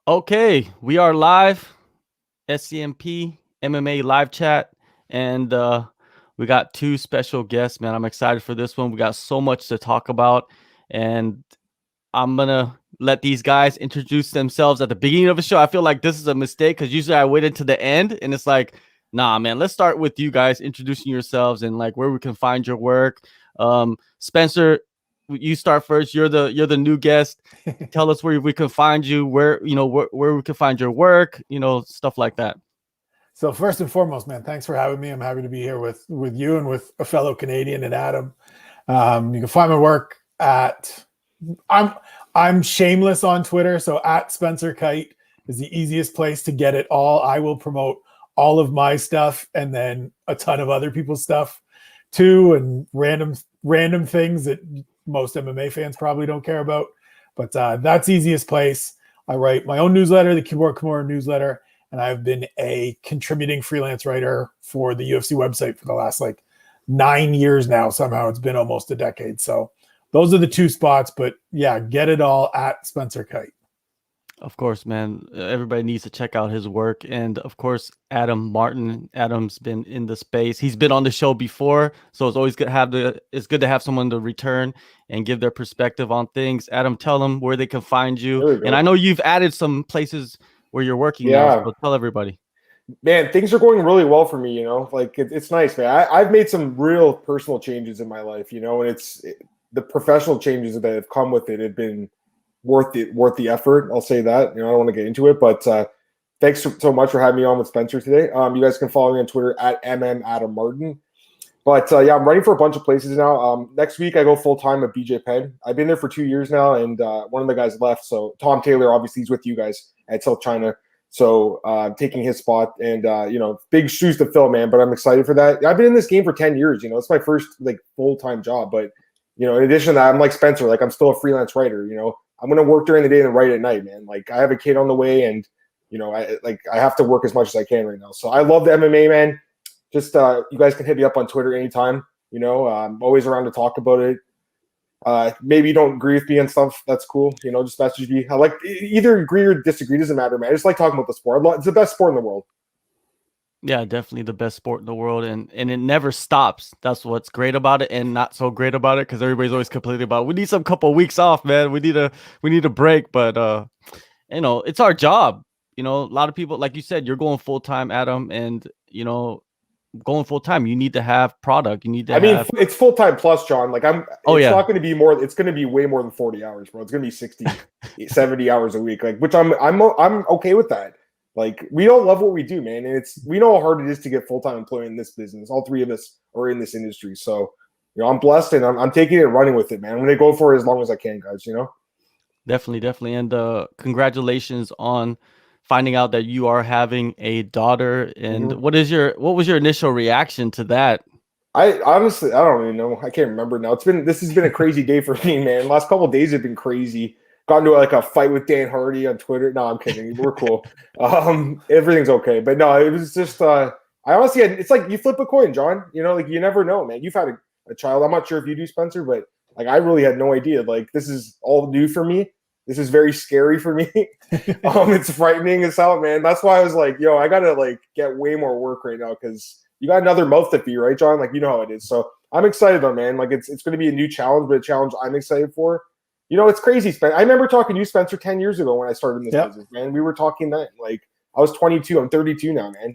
Okay, we are live, SCMP MMA Live Chat, and we got two special guests, man. I'm excited for this one. We got so much to talk about, and I'm gonna let these guys introduce themselves at the beginning of the show. I feel like this is a mistake because usually I wait until the end, and it's like, nah, man. Let's start with you guys introducing yourselves and like where we can find your work. Spencer, you start first. You're the new guest. Tell us where we can find you, where we can find your work, stuff like that. So first and foremost, man, thanks for having me. I'm happy to be here with you and with a fellow Canadian and Adam. You can find my work at I'm shameless on Twitter, so at Spencer Kyte is the easiest place to get it all. I will promote all of my stuff and then a ton of other people's stuff too, and random things that most MMA fans probably don't care about. But that's the easiest place. I write my own newsletter, the Kimura newsletter, and I've been a contributing freelance writer for the UFC website for the last 9 years now. Somehow it's been almost a decade. So those are the two spots. But yeah, get it all at Spencer Kyte. Of course, man. Everybody needs to check out his work. And of course, Adam Martin. Adam's been in the space. He's been on the show before. So it's always good to have someone to return and give their perspective on things. Adam, tell them where they can find you. And I know you've added some places where you're working now. So tell everybody. Man, things are going really well for me, it's nice, man. I've made some real personal changes in my life, and the professional changes that have come with it have been worth the effort. I'll say that. I don't want to get into it, but thanks so much for having me on with Spencer today. You guys can follow me on Twitter at Adam Martin. But yeah, I'm running for a bunch of places now. Next week I go full time at BJ Penn. I've been there for 2 years now, and one of the guys left. So Tom Taylor, obviously, he's with you guys at South China. So taking his spot, and big shoes to fill, man. But I'm excited for that. I've been in this game for 10 years. It's my first full-time job. But in addition to that, I'm like Spencer. I'm still a freelance writer. I'm gonna work during the day and write at night, man. I have a kid on the way, and I have to work as much as I can right now. So I love the MMA, man. Just you guys can hit me up on Twitter anytime. I'm always around to talk about it. Maybe you don't agree with me and stuff. That's cool. Just message me. I like either agree or disagree. Doesn't matter, man. I just like talking about the sport. It's the best sport in the world. Yeah, definitely the best sport in the world, and it never stops. That's what's great about it, and not so great about it, because everybody's always complaining about we need some couple of weeks off, man. We need a break, but it's our job. A lot of people, like you said, you're going full time, Adam, and going full time, you need to have product. You need to. It's full time plus, John. Not going to be more. It's going to be way more than 40 hours, bro. It's going to be 60, 70 hours a week. Which I'm okay with that. We all love what we do, man, and we know how hard it is to get full time employment in this business. All three of us are in this industry, so I'm blessed, and I'm taking it and running with it, man. I'm going to go for it as long as I can, guys. Definitely, and congratulations on finding out that you are having a daughter. And what was your initial reaction to that? I honestly, I don't even know. I can't remember now. This has been a crazy day for me, man. The last couple of days have been crazy. Got into a fight with Dan Hardy on Twitter. No, I'm kidding. We're cool. Everything's okay. But no, it was just I honestly it's like you flip a coin, John. You never know, man. You've had a child. I'm not sure if you do, Spencer, but I really had no idea. This is all new for me. This is very scary for me. It's frightening as hell, man. That's why I was like, I gotta get way more work right now, because you got another mouth to feed, right, John? You know how it is. So I'm excited though, man. It's gonna be a new challenge, but a challenge I'm excited for. It's crazy, Spencer. I remember talking to you, Spencer, 10 years ago when I started in this business, man. We were talking then. I was 22. I'm 32 now, man.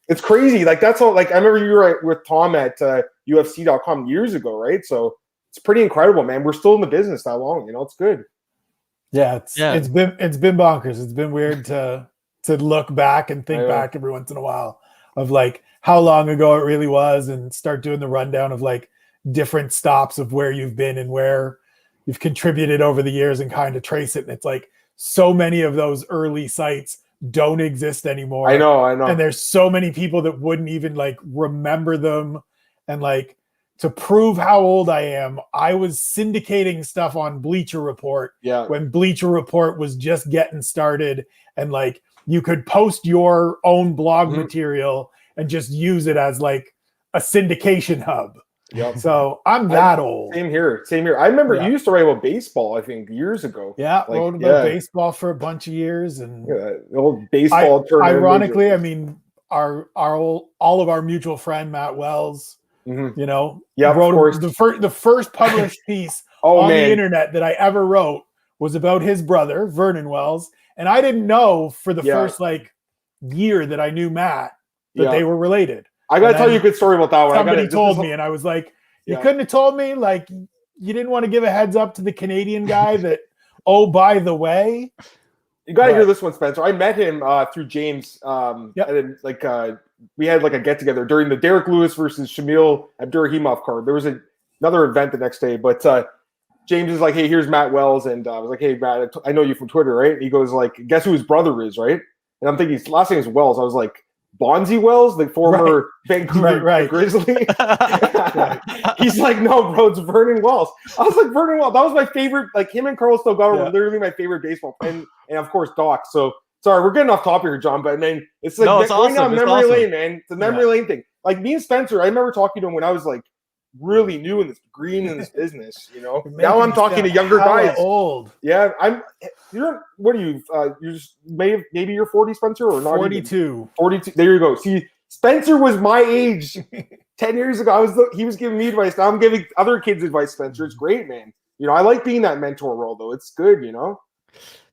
It's crazy. That's all. I remember you were with Tom at UFC.com years ago, right? So it's pretty incredible, man. We're still in the business that long. It's good. Yeah, it's been bonkers. It's been weird to look back and think back every once in a while of how long ago it really was, and start doing the rundown of different stops of where you've been and where you've contributed over the years, and kind of trace it. And it's so many of those early sites don't exist anymore. I know. And there's so many people that wouldn't even remember them. And to prove how old I am, I was syndicating stuff on Bleacher Report when Bleacher Report was just getting started, and you could post your own blog material and just use it as a syndication hub. Yep. So I'm that old. Same here. Same here. I remember Yeah. you used to write about baseball, I think, years ago. Yeah, Like, wrote about baseball for a bunch of years, and the old baseball tournament. Ironically, I mean, all of our mutual friend Matt Wells, Mm-hmm. you know, Yep, wrote the first published piece on the internet that I ever wrote was about his brother Vernon Wells, and I didn't know for the first like year that I knew Matt that they were related. I gotta tell you a good story about that one. Somebody told me, and I was like, you couldn't have told me. Like, you didn't want to give a heads up to the Canadian guy that, oh, by the way. You got to hear this one, Spencer. I met him through James. And then, like, we had like a get together during the Derek Lewis versus Shamil Abdurrahimov card. There was another event the next day, but James is like, "Hey, here's Matt Wells," and I was like, "Hey, Matt, I know you from Twitter, right?" And he goes like, "Guess who his brother is, right?" And I'm thinking his last name is Wells. I was like, Bonzi Wells, the former Vancouver Grizzly. He's like, "No, bro, it's Vernon Wells." I was like, "Vernon Wells." That was my favorite. Like, him and Carlos Delgado were literally my favorite baseball player, and of course Doc. So sorry, we're getting off topic here, John. But I mean, it's like going down memory lane, man. It's a memory lane thing. Like me and Spencer, I remember talking to him when I was like really new in this green in this business. You know, now I'm talking to younger guys. Old, yeah. What are you? You're just maybe you're 40, Spencer, or not? 42. 42. There you go. See, Spencer was my age 10 years ago. He was giving me advice. Now I'm giving other kids advice, Spencer. It's great, man. You know, I like being that mentor role, though. It's good, you know?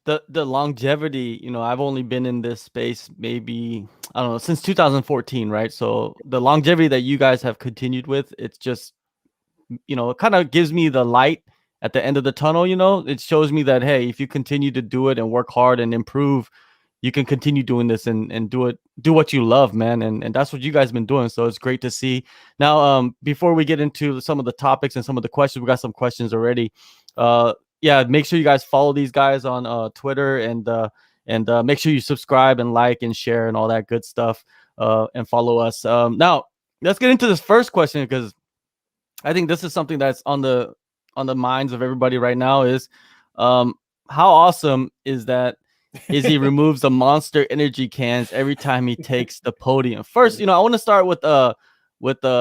The longevity, you know, I've only been in this space maybe, I don't know, since 2014, right? So the longevity that you guys have continued with, it's just, you know, it kind of gives me the light at the end of the tunnel, you know? It shows me that, hey, if you continue to do it and work hard and improve, you can continue doing this and do what you love, man. And that's what you guys have been doing. So it's great to see. Now, before we get into some of the topics and some of the questions, we got some questions already. Yeah, make sure you guys follow these guys on Twitter and make sure you subscribe and like and share and all that good stuff, and follow us. Now let's get into this first question, because I think this is something that's on the minds of everybody right now is, how awesome is that Izzy removes the Monster Energy cans every time he takes the podium? First, you know, I want to start with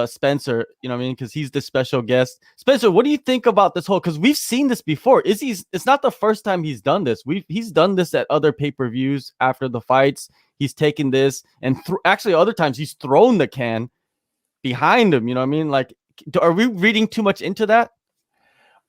Spencer, you know what I mean? Because he's the special guest. Spencer, what do you think about this whole, because we've seen this before. It's not the first time he's done this. He's done this at other pay-per-views after the fights. He's taken this and actually other times he's thrown the can behind him, you know what I mean? Like, are we reading too much into that?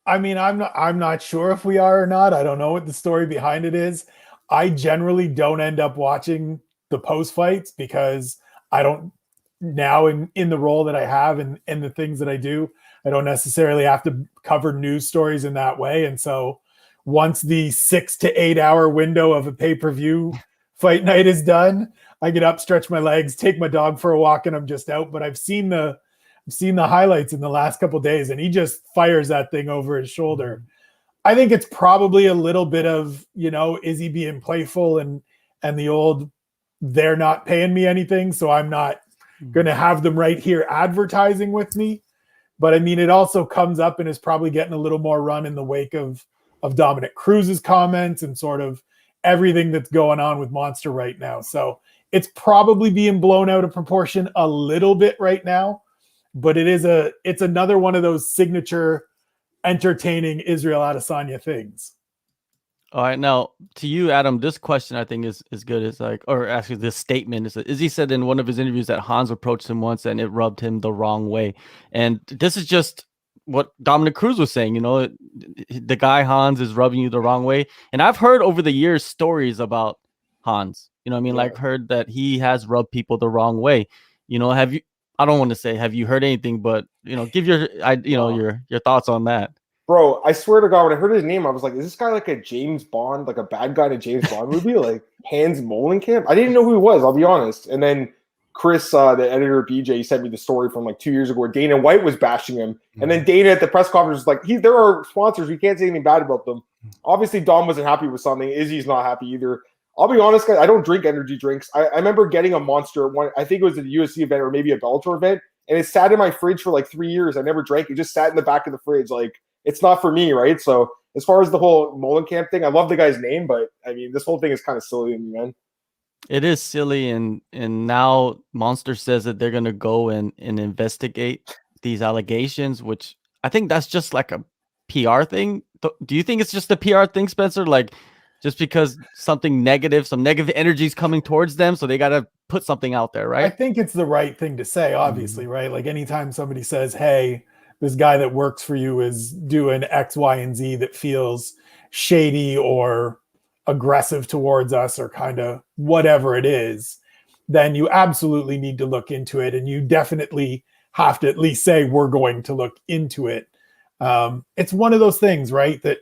I mean, I'm not sure if we are or not. I don't know what the story behind it is. I generally don't end up watching the post fights because I don't, now in the role that I have and the things that I do, I don't necessarily have to cover news stories in that way. And so once the 6 to 8 hour window of a pay-per-view fight night is done, I get up, stretch my legs, take my dog for a walk, and I'm just out. But I've seen the highlights in the last couple of days, and he just fires that thing over his shoulder. I think it's probably a little bit of, you know, is he being playful and the old, they're not paying me anything, so I'm not going to have them right here advertising with me. But I mean, it also comes up and is probably getting a little more run in the wake of Dominic Cruz's comments and sort of everything that's going on with Monster right now. So it's probably being blown out of proportion a little bit right now, but it's another one of those signature entertaining Israel Adesanya things. All right, now to you, Adam, this question I think is good. It's like, or actually this statement is he said in one of his interviews that Hans approached him once and it rubbed him the wrong way. And this is just what Dominic Cruz was saying, you know, the guy Hans is rubbing you the wrong way. And I've heard over the years stories about Hans, you know what I mean? Yeah. Like heard that he has rubbed people the wrong way. You know, I don't want to say, have you heard anything, but, you know, give your thoughts on that. Bro, I swear to God, when I heard his name, I was like, is this guy like a James Bond, like a bad guy in a James Bond movie? Like Hans Molenkamp? I didn't know who he was, I'll be honest. And then Chris, the editor of BJ, sent me the story from like 2 years ago where Dana White was bashing him. And then Dana at the press conference was like, there are sponsors, we can't say anything bad about them. Obviously, Dom wasn't happy with something. Izzy's not happy either. I'll be honest, guys, I don't drink energy drinks. I remember getting a Monster at one, I think it was at a UFC event or maybe a Bellator event, and it sat in my fridge for like 3 years. I never drank it. It just sat in the back of the fridge. Like, it's not for me, right? So as far as the whole Molenkamp thing, I love the guy's name, but I mean, this whole thing is kind of silly to me, man. It is silly, and now Monster says that they're gonna go and investigate these allegations, which I think that's just like a PR thing. Do you think it's just a PR thing, Spencer? Like, just because something negative, some negative energy is coming towards them, so they got to put something out there, I right? think it's the right thing to say, obviously, right? Like anytime somebody says, hey, this guy that works for you is doing X, Y, and Z that feels shady or aggressive towards us or kind of whatever it is, then you absolutely need to look into it. And you definitely have to at least say, we're going to look into it. It's one of those things, right? That,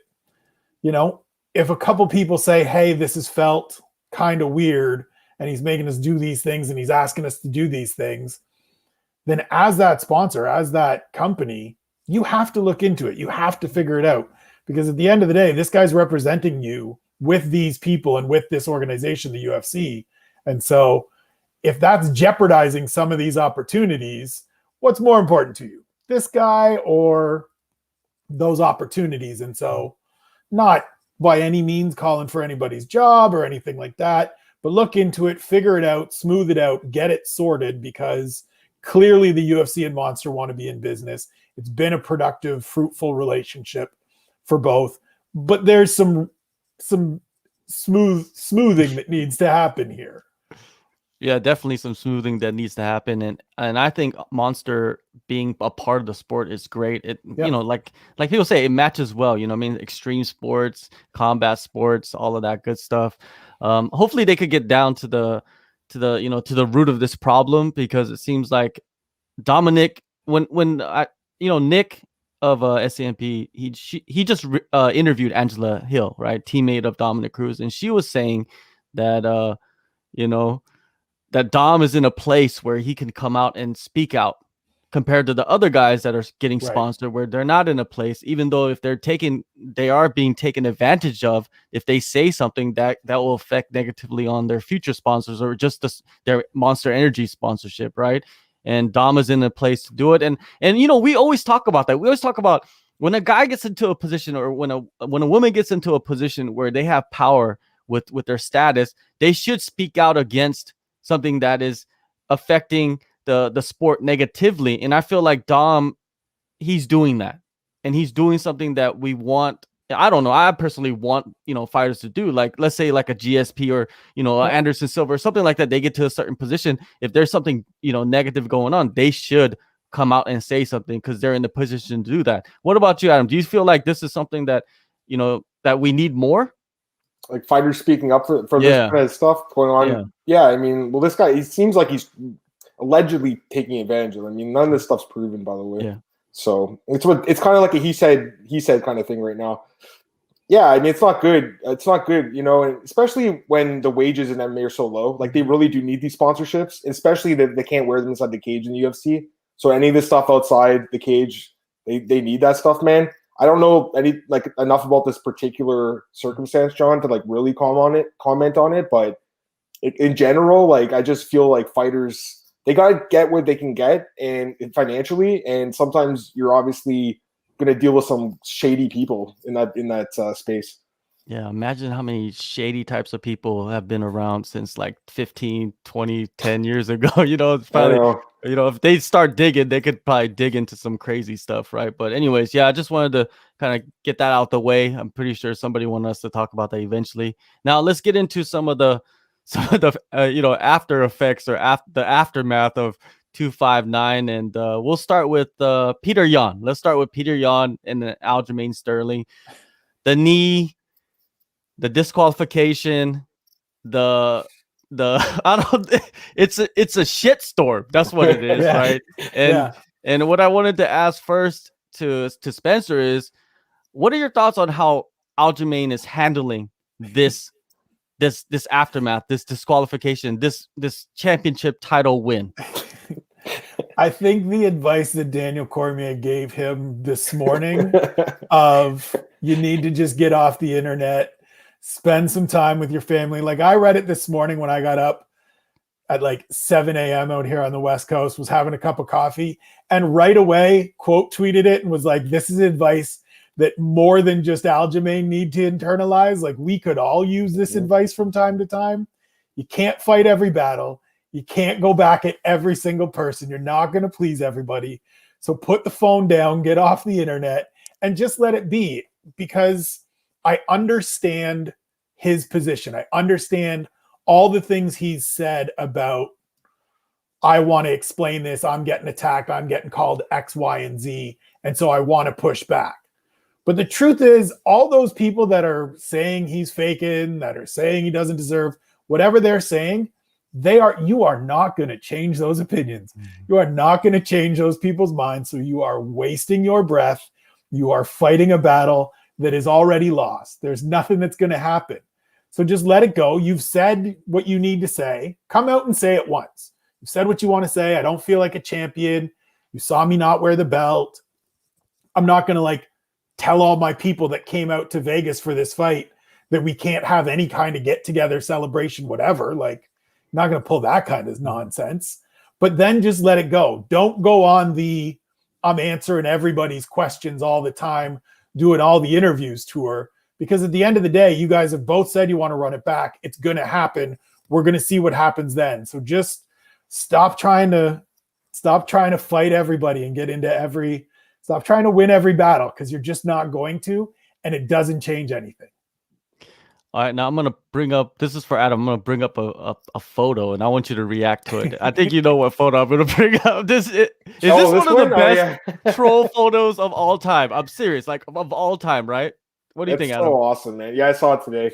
you know, if a couple people say, hey, this has felt kind of weird and he's making us do these things and he's asking us to do these things, then as that sponsor, as that company, you have to look into it. You have to figure it out, because at the end of the day, this guy's representing you with these people and with this organization, the UFC. And so if that's jeopardizing some of these opportunities, what's more important to you, this guy or those opportunities? And so not by any means calling for anybody's job or anything like that, but look into it, figure it out, smooth it out, get it sorted, because clearly the UFC and Monster want to be in business. It's been a productive, fruitful relationship for both, but there's some smoothing that needs to happen here. Yeah, definitely some smoothing that needs to happen, and I think Monster being a part of the sport is great. It Yep. You know, like people say, it matches well. You know, I mean, extreme sports, combat sports, all of that good stuff. Hopefully, they could get down to the to the root of this problem, because it seems like Dominic, when I Nick of SCMP, he just interviewed Angela Hill, right, teammate of Dominic Cruz, and she was saying that that Dom is in a place where he can come out and speak out, compared to the other guys that are getting Right. sponsored, where they're not in a place, even though if they are being taken advantage of, if they say something that will affect negatively on their future sponsors or just their Monster Energy sponsorship, right? And Dom is in a place to do it. And we always talk about that. We always talk about when a guy gets into a position, or when a woman gets into a position where they have power with their status, they should speak out against something that is affecting the sport negatively. And I feel like Dom, he's doing that, and he's doing something that we want. I don't know, I personally want fighters to do, like, let's say like a GSP or Anderson Silva or something like that. They get to a certain position, if there's something negative going on, they should come out and say something, because they're in the position to do that. What about you, Adam? Do you feel like this is something that that we need more? Like fighters speaking up for this kind of stuff going on. Yeah, I mean, well, this guy, he seems like he's allegedly taking advantage of it. I mean, none of this stuff's proven, by the way. Yeah. So it's kind of like a he said kind of thing right now. Yeah, I mean, it's not good. It's not good, and especially when the wages in MMA are so low. Like, they really do need these sponsorships, especially that they can't wear them inside the cage in the UFC. So any of this stuff outside the cage, they need that stuff, man. I don't know enough about this particular circumstance, John, to really comment on it. But in general, I just feel like fighters, they gotta get what they can get, and financially, and sometimes you're obviously gonna deal with some shady people in that space. Yeah, imagine how many shady types of people have been around since like 15, 20, 10 years ago. It's probably, if they start digging, they could probably dig into some crazy stuff, right? But anyways, yeah, I just wanted to kind of get that out the way. I'm pretty sure somebody wanted us to talk about that eventually. Now let's get into some of the after effects, or the aftermath of 259, and we'll start with Peter Yan. Let's start with Peter Yan and Aljamain Sterling. The knee, the disqualification, I don't. It's a shit storm. That's what it is, Yeah. right? And what I wanted to ask first to Spencer is, what are your thoughts on how Aljamain is handling this aftermath, this disqualification, this championship title win? I think the advice that Daniel Cormier gave him this morning of you need to just get off the internet, spend some time with your family. Like, I read it this morning when I got up at 7 a.m. out here on the West Coast, was having a cup of coffee, and right away quote tweeted it and was like, this is advice that more than just Aljamain need to internalize. Like, we could all use this advice from time to time. You can't fight every battle. You can't go back at every single person. You're not going to please everybody. So put the phone down, get off the internet, and just let it be, because I understand his position. I understand all the things he's said about, I want to explain this, I'm getting attacked, I'm getting called X, Y, and Z, and so I want to push back. But the truth is, all those people that are saying he's faking, that are saying he doesn't deserve, whatever they're saying, you are not going to change those opinions. You are not going to change those people's minds. So you are wasting your breath. You are fighting a battle that is already lost. There's nothing that's going to happen. So just let it go. You've said what you need to say. Come out and say it once. You said what you want to say. I don't feel like a champion. You saw me not wear the belt. I'm not going to tell all my people that came out to Vegas for this fight that we can't have any kind of get together, celebration, whatever. Not going to pull that kind of nonsense. But then just let it go. Don't go on the I'm answering everybody's questions all the time, doing all the interviews tour, because at the end of the day, you guys have both said you want to run it back. It's going to happen. We're going to see what happens then. So just stop trying to fight everybody and stop trying to win every battle, because you're just not going to, and it doesn't change anything. All right, now I'm gonna bring up. This is for Adam. I'm gonna bring up a photo, and I want you to react to it. I think you know what photo I'm gonna bring up. Is this one of the best troll photos of all time? I'm serious, of all time, right? What do you think, Adam? So awesome, man. Yeah, I saw it today.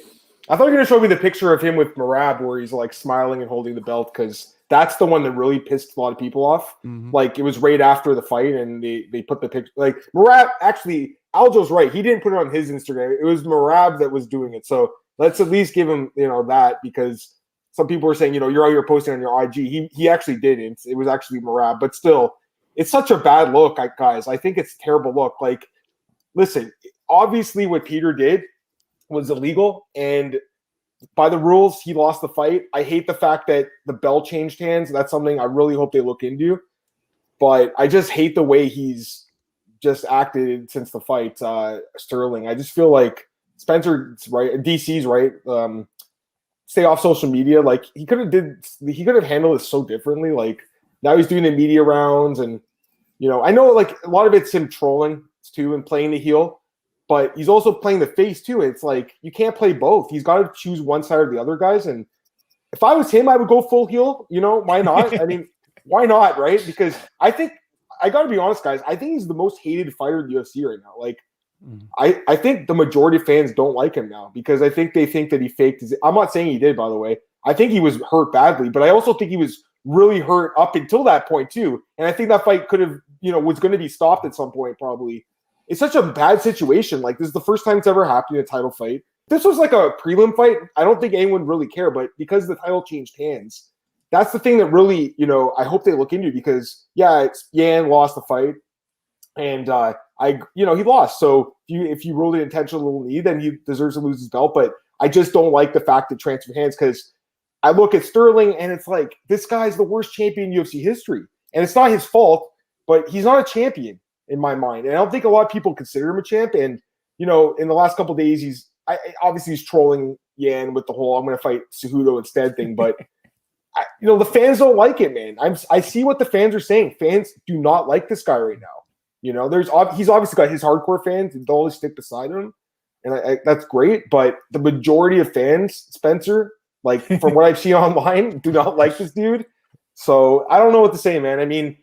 I thought you were gonna show me the picture of him with Merab, where he's smiling and holding the belt, because that's the one that really pissed a lot of people off. It was right after the fight, and they put the picture. Merab, actually, Aljo's right. He didn't put it on his Instagram. It was Merab that was doing it. So let's at least give him, that, because some people were saying, you're out here posting on your IG. He actually didn't. It was actually Merab, but still, it's such a bad look, guys. I think it's a terrible look. Listen, obviously what Peter did was illegal, and by the rules, he lost the fight. I hate the fact that the belt changed hands. That's something I really hope they look into, but I just hate the way he's just acted since the fight, Sterling. I just feel like Spencer's right, DC's right. Stay off social media. He could have handled it so differently. Now he's doing the media rounds, and I know a lot of it's him trolling too and playing the heel, but he's also playing the face too. It's you can't play both. He's got to choose one side or the other, guys. And if I was him, I would go full heel. Why not? I mean, why not, right? Because I think, I got to be honest, guys, I think he's the most hated fighter in the UFC right now. I think the majority of fans don't like him now, because I think they think that he faked his. I'm not saying he did, by the way. I think he was hurt badly, but I also think he was really hurt up until that point too. And I think that fight could have, was going to be stopped at some point probably. It's such a bad situation. This is the first time it's ever happened in a title fight. This was a prelim fight. I don't think anyone would really care, but because the title changed hands, that's the thing that really, I hope they look into, because Yan lost the fight, and he lost. So if you ruled an intentional knee, then he deserves to lose his belt. But I just don't like the fact that transferred hands, because I look at Sterling and it's this guy's the worst champion in UFC history, and it's not his fault, but he's not a champion in my mind, and I don't think a lot of people consider him a champ. And in the last couple of days, obviously he's trolling Yan with the whole "I'm going to fight Cejudo instead" thing, but. The fans don't like it, man. I see what the fans are saying. Fans do not like this guy right now. He's obviously got his hardcore fans and they'll always stick beside him, and that's great. But the majority of fans, Spencer, from what I've seen online, do not like this dude. So I don't know what to say, man. I mean,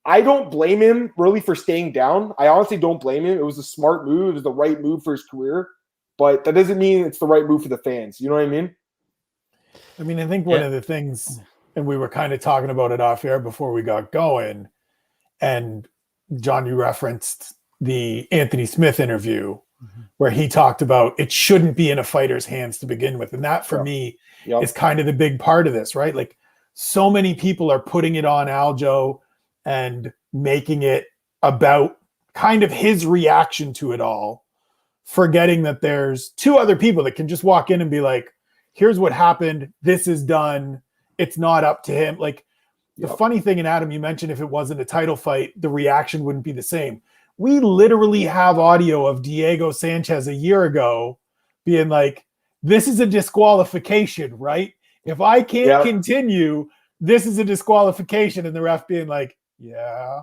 I don't blame him really for staying down. I honestly don't blame him. It was a smart move. It was the right move for his career, but that doesn't mean it's the right move for the fans. You know what I mean? I mean, I think one of the things, and we were kind of talking about it off air before we got going, and John, you referenced the Anthony Smith interview where he talked about it shouldn't be in a fighter's hands to begin with. And that for me is kind of the big part of this, right? So many people are putting it on Aljo and making it about kind of his reaction to it all, forgetting that there's two other people that can just walk in and be like, here's what happened. This is done. It's not up to him. The funny thing, and Adam, you mentioned if it wasn't a title fight, the reaction wouldn't be the same. We literally have audio of Diego Sanchez a year ago being this is a disqualification, right? If I can't continue, this is a disqualification. And the ref being Yeah.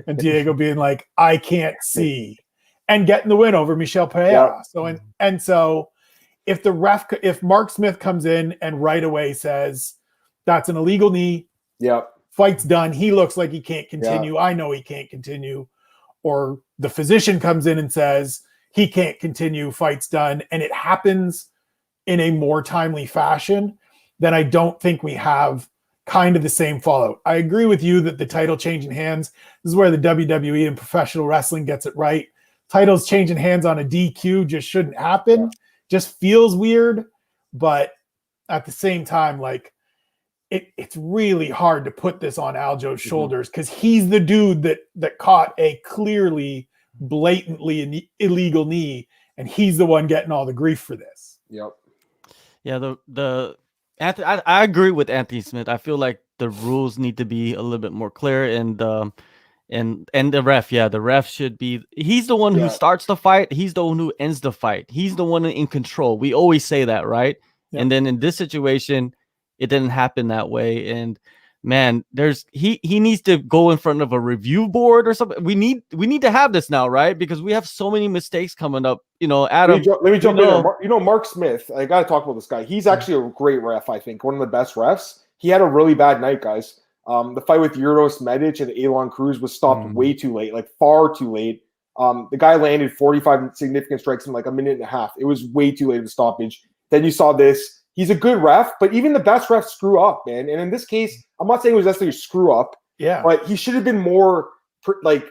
And Diego being like, I can't see, and getting the win over Michel Pereira. Yep. So if Mark Smith comes in and right away says that's an illegal knee, Yep. fight's done, he looks like he can't continue. I know he can't continue. Or the physician comes in and says he can't continue, fight's done, and it happens in a more timely fashion, then I don't think we have kind of the same fallout. I agree with you that the title changing hands, this is where the WWE and professional wrestling gets it right. Titles changing hands on a DQ just shouldn't happen. Just feels weird. But at the same time, like, it's really hard to put this on Aljo's shoulders because he's the dude that caught a clearly, blatantly illegal knee, and he's the one getting all the grief for this. Yep. Yeah, I agree with Anthony Smith. I feel like the rules need to be a little bit more clear, and the ref should be. He's the one who starts the fight. He's the one who ends the fight. He's the one in control. We always say that, right? Yep. And then in this situation, it didn't happen that way. And man, he needs to go in front of a review board or something. We need to have this now, right? Because we have so many mistakes coming up. You know, Adam. Let me jump in there. Mark Smith. I got to talk about this guy. He's actually a great ref. I think one of the best refs. He had a really bad night, guys. The fight with Yuridos Medic and Elon Cruz was stopped way too late, like far too late. The guy landed 45 significant strikes in like a minute and a half. It was way too late of a stoppage. Then you saw this. He's a good ref, but even the best refs screw up, man. And in this case, I'm not saying it was necessarily a screw up, but he should have been more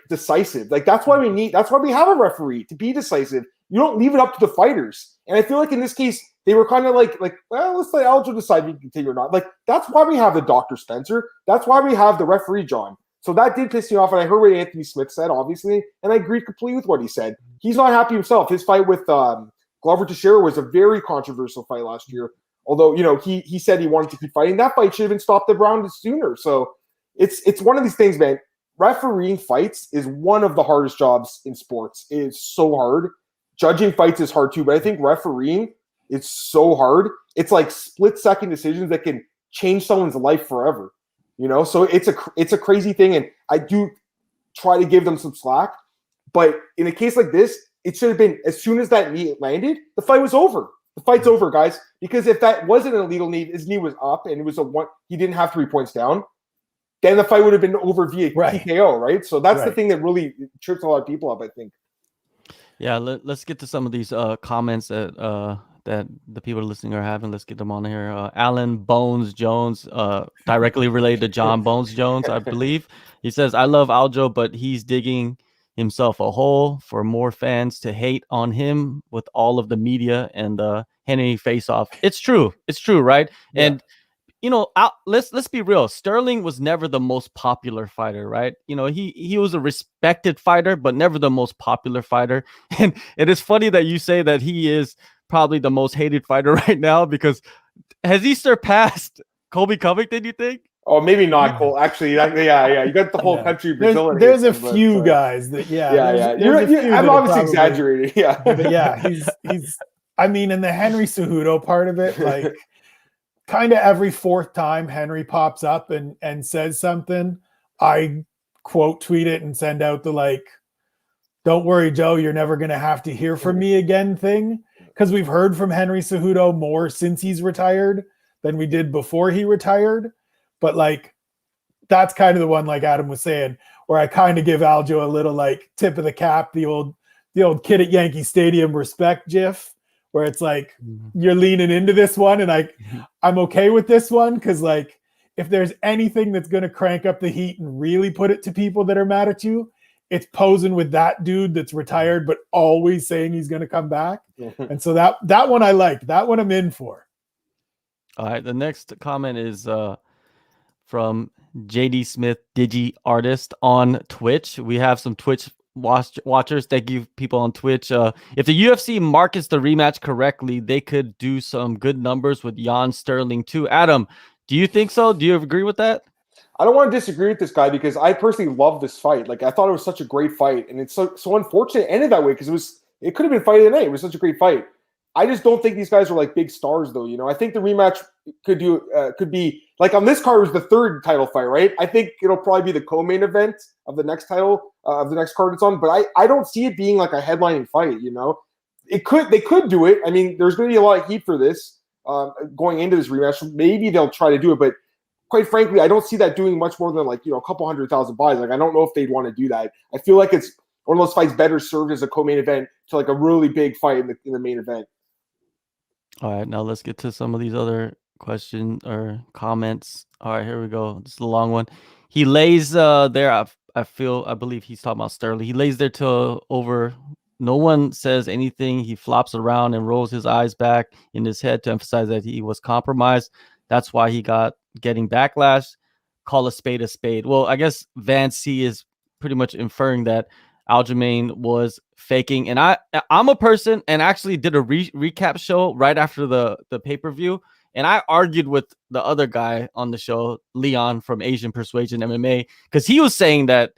decisive. Like that's why we have a referee, to be decisive. You don't leave it up to the fighters. And I feel like in this case, they were kind of like, well, let's let Aljo decide if you can continue or not. Like that's why we have the Dr. Spencer. That's why we have the referee John. So that did piss me off, and I heard what Anthony Smith said, obviously, and I agreed completely with what he said. He's not happy himself. His fight with Glover Teixeira was a very controversial fight last year. Although, you know, he said he wanted to keep fighting. That fight should have been stopped the round sooner. So it's one of these things, man. Refereeing fights is one of the hardest jobs in sports. It is so hard. Judging fights is hard too, but I think refereeing is so hard. It's like split-second decisions that can change someone's life forever. You know, so it's a crazy thing, and I do try to give them some slack. But in a case like this, it should have been as soon as that knee landed, the fight was over. The fight's over, guys. Because if that wasn't an illegal knee, his knee was up and it was he didn't have 3 points down, then the fight would have been over via TKO, right? So that's the thing that really trips a lot of people up, I think. Yeah, let's get to some of these comments that the people listening are having. Let's get them on here. Alan Bones Jones, directly related to John Bones Jones, I believe. He says, I love Aljo, but he's digging himself a hole for more fans to hate on him with all of the media and Henry face-off. It's true, right? Yeah. And you know, let's be real. Sterling was never the most popular fighter, right? You know, he was a respected fighter, but never the most popular fighter. And it is funny that you say that he is probably the most hated fighter right now, because has he surpassed Colby Covington, you think? Oh, maybe not, Cole. Actually, yeah. You got the whole country. There's a few guys that, I'm obviously exaggerating. Yeah, but yeah, he's. I mean, in the Henry Cejudo part of it, like, kind of every fourth time Henry pops up and says something, I quote tweet it and send out the like, "Don't worry, Joe, you're never gonna have to hear from me again" thing, because we've heard from Henry Cejudo more since he's retired than we did before he retired. But like, that's kind of the one, like Adam was saying, where I kind of give Aljo a little like tip of the cap, the old kid at Yankee Stadium respect gif, where it's like, you're leaning into this one, and I'm okay with this one, because like, if there's anything that's going to crank up the heat and really put it to people that are mad at you, it's posing with that dude that's retired but always saying he's going to come back. And so that one I like. That one I'm in for. All right, the next comment is from JD Smith, Digi Artist on Twitch. We have some Twitch watchers. Thank you, people on Twitch. If the UFC markets the rematch correctly, they could do some good numbers with Hyon Sterling too. Adam, do you think so? Do you agree with that? I don't want to disagree with this guy, because I personally love this fight. Like, I thought it was such a great fight, and it's so unfortunate it ended that way, because it could have been fight of the night. It was such a great fight. I just don't think these guys are like big stars, though. I think the rematch could be like on this card was the third title fight, right? I think it'll probably be the co-main event of the next title of the next card it's on, but I don't see it being like a headlining fight. They could do it. I mean, there's going to be a lot of heat for this going into this rematch. Maybe they'll try to do it, but quite frankly, I don't see that doing much more than like a couple 100,000 buys. Like I don't know if they'd want to do that. I feel like it's one of those fights better served as a co-main event to like a really big fight in the main event. All right, now let's get to some of these other questions or comments. All right, here we go. This is a long one. He lays there. I believe he's talking about Sterling. He lays there till over. No one says anything. He flops around and rolls his eyes back in his head to emphasize that he was compromised. That's why he getting backlash. Call a spade a spade. Well, I guess Van C is pretty much inferring that Aljamain was faking, and I'm a person and actually did a recap show right after the pay-per-view, and I argued with the other guy on the show, Leon from Asian Persuasion MMA, because he was saying that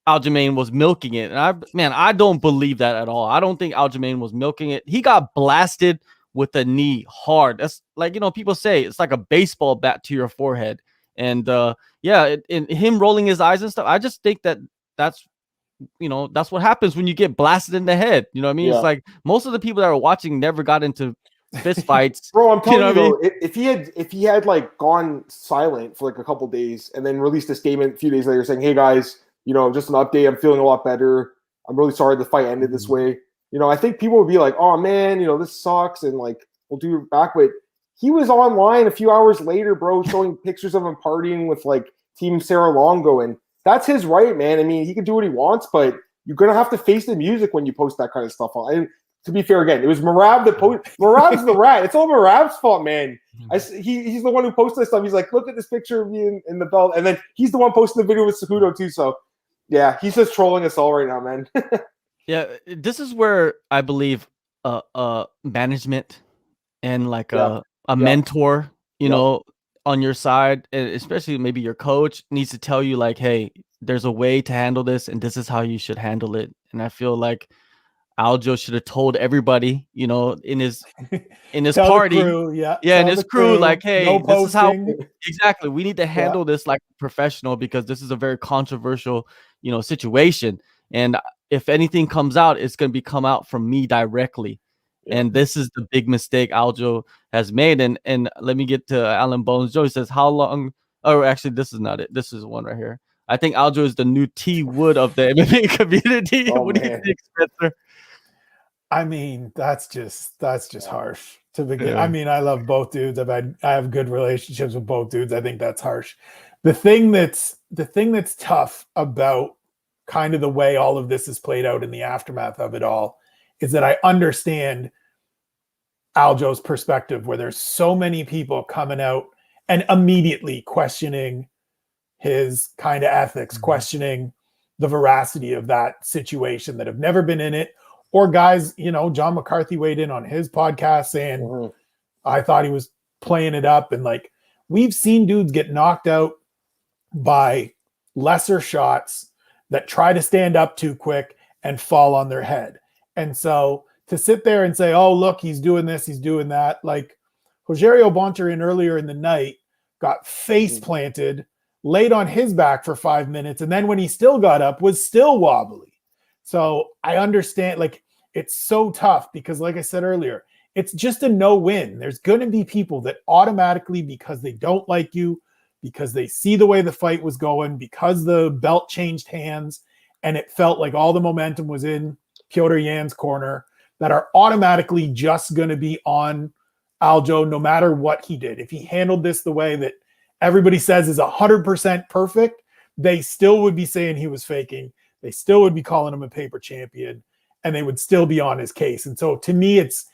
Aljamain was milking it, and I don't believe that at all. I don't think Aljamain was milking it. He got blasted with a knee hard. That's like, people say it's like a baseball bat to your forehead, and and him rolling his eyes and stuff. I just think that's what happens when you get blasted in the head. You know what I mean? Yeah. It's like most of the people that are watching never got into fist fights. Bro, I'm telling you, though, I mean? if he had like gone silent for like a couple days and then released a statement a few days later saying, "Hey guys, just an update. I'm feeling a lot better. I'm really sorry the fight ended this way." I think people would be like, "Oh man, this sucks," and like we'll do it back. But he was online a few hours later, bro, showing pictures of him partying with like Team Sarah Longo, and that's his right, man. I mean, he can do what he wants, but you're gonna have to face the music when you post that kind of stuff on. And to be fair, again, it was Marab that posted. Marab's the rat. It's all Marab's fault, man. He's the one who posted this stuff. He's like, "Look at this picture of me in the belt," and then he's the one posting the video with Cejudo too. So, yeah, he's just trolling us all right now, man. Yeah, this is where I believe management and like a mentor, on your side, and especially maybe your coach needs to tell you like, "Hey, there's a way to handle this, and this is how you should handle it." And I feel like Aljo should have told everybody, in his party, in his crew, like, "Hey, no this is how exactly we need to handle this like a professional, because this is a very controversial, situation. And if anything comes out, it's going to come out from me directly." Yeah. And this is the big mistake Aljo has made. And let me get to Alan Bones Joe. He says, "How long?" Oh, actually, this is not it. This is one right here. "I think Aljo is the new T Wood of the MMA community." Oh, what do you think, Spencer? I mean, that's just harsh to begin. Yeah. I mean, I love both dudes. I have good relationships with both dudes. I think that's harsh. The thing that's tough about kind of the way all of this is played out in the aftermath of it all is that I understand Aljo's perspective, where there's so many people coming out and immediately questioning his kind of ethics, questioning the veracity of that situation, that have never been in it. Or guys, John McCarthy weighed in on his podcast saying, I thought he was playing it up. And like, we've seen dudes get knocked out by lesser shots that try to stand up too quick and fall on their head. And so to sit there and say, "Oh, look, he's doing this, he's doing that." Like Rogerio Bontorin earlier in the night got face planted, laid on his back for 5 minutes. And then when he still got up, was still wobbly. So I understand, like, it's so tough because, like I said earlier, it's just a no-win. There's going to be people that automatically, because they don't like you, because they see the way the fight was going, because the belt changed hands and it felt like all the momentum was in Petr Yan's corner, that are automatically just going to be on Aljo no matter what he did. If he handled this the way that everybody says is 100% perfect, they still would be saying he was faking. They still would be calling him a paper champion, and they would still be on his case. And so to me, it's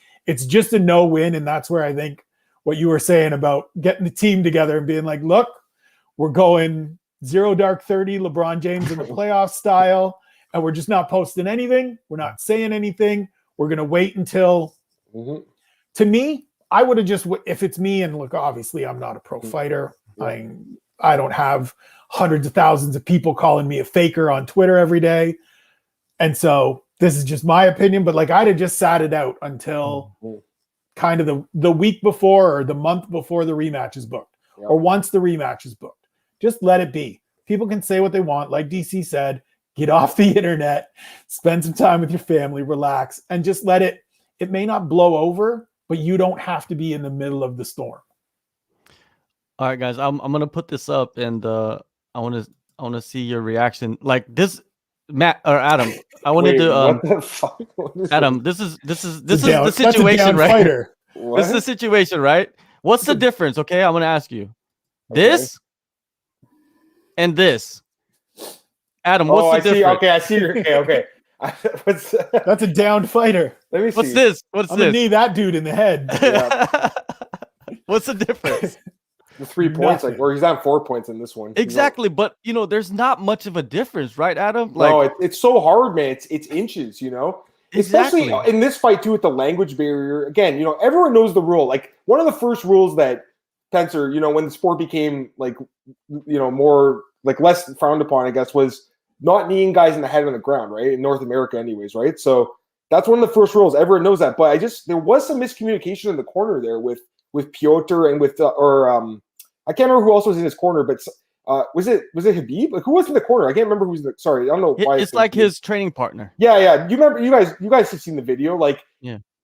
just a no-win. And that's where I think what you were saying about getting the team together and being like, "Look, we're going 0 dark 30 LeBron James in the playoff style, and we're just not posting anything. We're not saying anything. We're going to wait until..." To me, I would have just, if it's me, and look, obviously I'm not a pro fighter. I don't have hundreds of thousands of people calling me a faker on Twitter every day. And so this is just my opinion, but like I'd have just sat it out until kind of the week before or the month before the rematch is booked, or once the rematch is booked. Just let it be. People can say what they want. Like DC said, get off the internet, spend some time with your family, relax, and just let it. It may not blow over, but you don't have to be in the middle of the storm. All right, guys, I'm gonna put this up, and I want to see your reaction. Like this, Matt or Adam. I wanted to what the fuck? Adam. This is the That's a situation, down right? Fighter. This is the situation, right? What's the difference? Okay, I'm gonna ask you. This and this. Adam, what's the difference? Okay, I see your okay. That's a down fighter. Let me see. What's this? What's I'm this? gonna knee that dude in the head. What's the difference? The 3 points, like where he's on 4 points in this one. Exactly, but there's not much of a difference, right, Adam? Like, no, it's so hard, man. It's inches, Exactly. Especially in this fight too, with the language barrier. Again, everyone knows the rule. Like one of the first rules that Spencer, when the sport became like, more like less frowned upon, I guess, was not kneeing guys in the head on the ground, right? In North America, anyways, right? So that's one of the first rules. Everyone knows that, but there was some miscommunication in the corner there with Piotr and with I can't remember who else was in his corner, but was it Habib? Like, who was in the corner? I can't remember who's sorry, I don't know why. It's like his training partner. Yeah. You remember? You guys have seen the video. Like,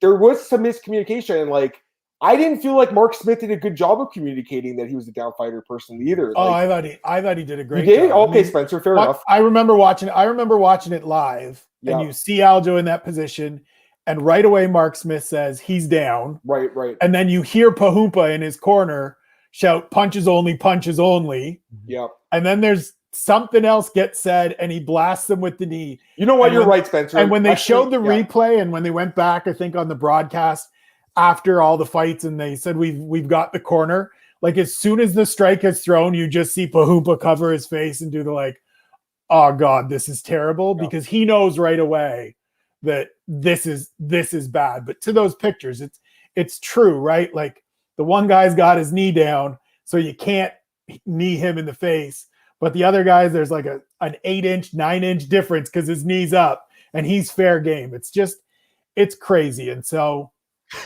there was some miscommunication, and like I didn't feel like Mark Smith did a good job of communicating that he was a down fighter personally either. Oh, like, I thought he did a great job. You did? job. Okay, Spencer, fair enough. I remember watching it live, and you see Aljo in that position, and right away Mark Smith says he's down. Right. And then you hear Pahumpa in his corner shout punches only. Yep. And then there's something else gets said, and he blasts him with the knee. You know what? You're right, Spencer. And when they showed the replay, and when they went back, I think on the broadcast after all the fights, and they said we've got the corner. Like as soon as the strike is thrown, you just see Pahumpa cover his face and do the like, oh God, this is terrible, because he knows right away that this is bad. But to those pictures, it's true, right? Like the one guy's got his knee down, so you can't knee him in the face. But the other guys, there's like an 8-inch, 9-inch difference because his knee's up and he's fair game. It's crazy. And so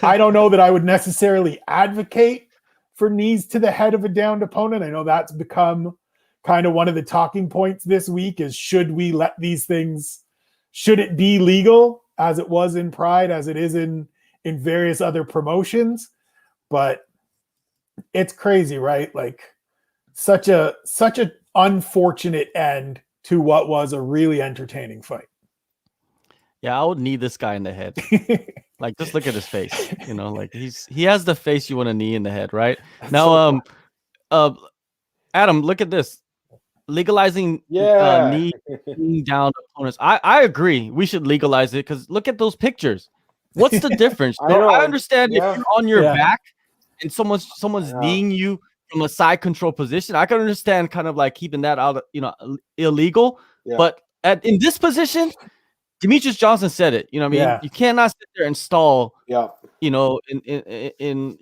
I don't know that I would necessarily advocate for knees to the head of a downed opponent. I know that's become kind of one of the talking points this week is should we let these things, should it be legal as it was in Pride, as it is in various other promotions? But it's crazy, right? Like such a unfortunate end to what was a really entertaining fight. Yeah, I would knee this guy in the head. Like, just look at his face. Like he has the face you want to knee in the head, right? That's now, Adam, look at this. Legalizing knee down opponents. I agree. We should legalize it because look at those pictures. What's the difference? I understand if you're on your back and someone's kneeing you from a side control position. I can understand kind of like keeping that out, illegal. Yeah. But in this position, Demetrius Johnson said it. You cannot sit there and stall. Yeah. In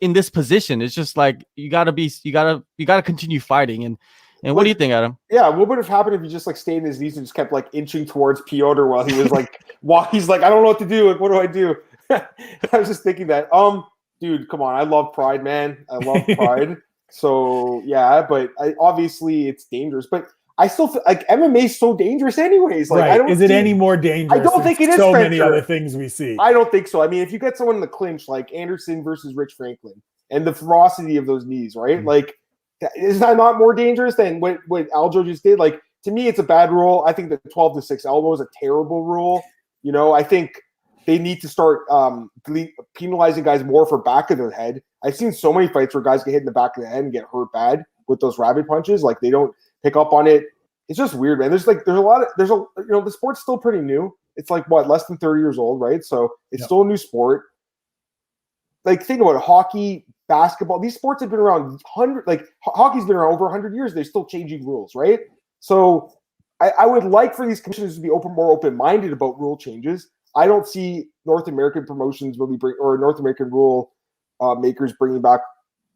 this position, it's just like you gotta continue fighting. And what do you think, Adam? Yeah, what would have happened if he just like stayed in his knees and just kept like inching towards Piotr while he was like, he's like, I don't know what to do. Like, what do I do? I was just thinking that. Dude, come on. I love Pride, man. I love Pride. So yeah, but obviously it's dangerous. But I still feel like MMA is so dangerous, anyways. Like, right. Is it any more dangerous? I don't think it is. So many other things we see. I don't think so. I mean, if you get someone in the clinch, like Anderson versus Rich Franklin, and the ferocity of those knees, right? Mm-hmm. Like, is that not more dangerous than what Aljo just did? Like, to me, it's a bad rule. I think the 12-6 elbow is a terrible rule. I think they need to start penalizing guys more for back of their head. I've seen so many fights where guys get hit in the back of the head and get hurt bad with those rabbit punches. Like, they don't pick up on it. It's just weird, man. There's the sport's still pretty new. It's like less than 30 years old, right? So it's still a new sport. Like, think about it. Hockey, basketball, these sports have been around hockey's been around over 100 years. They're still changing rules, right? So I would like for these commissioners to be more open-minded about rule changes. I don't see North American promotions or North American rule makers bringing back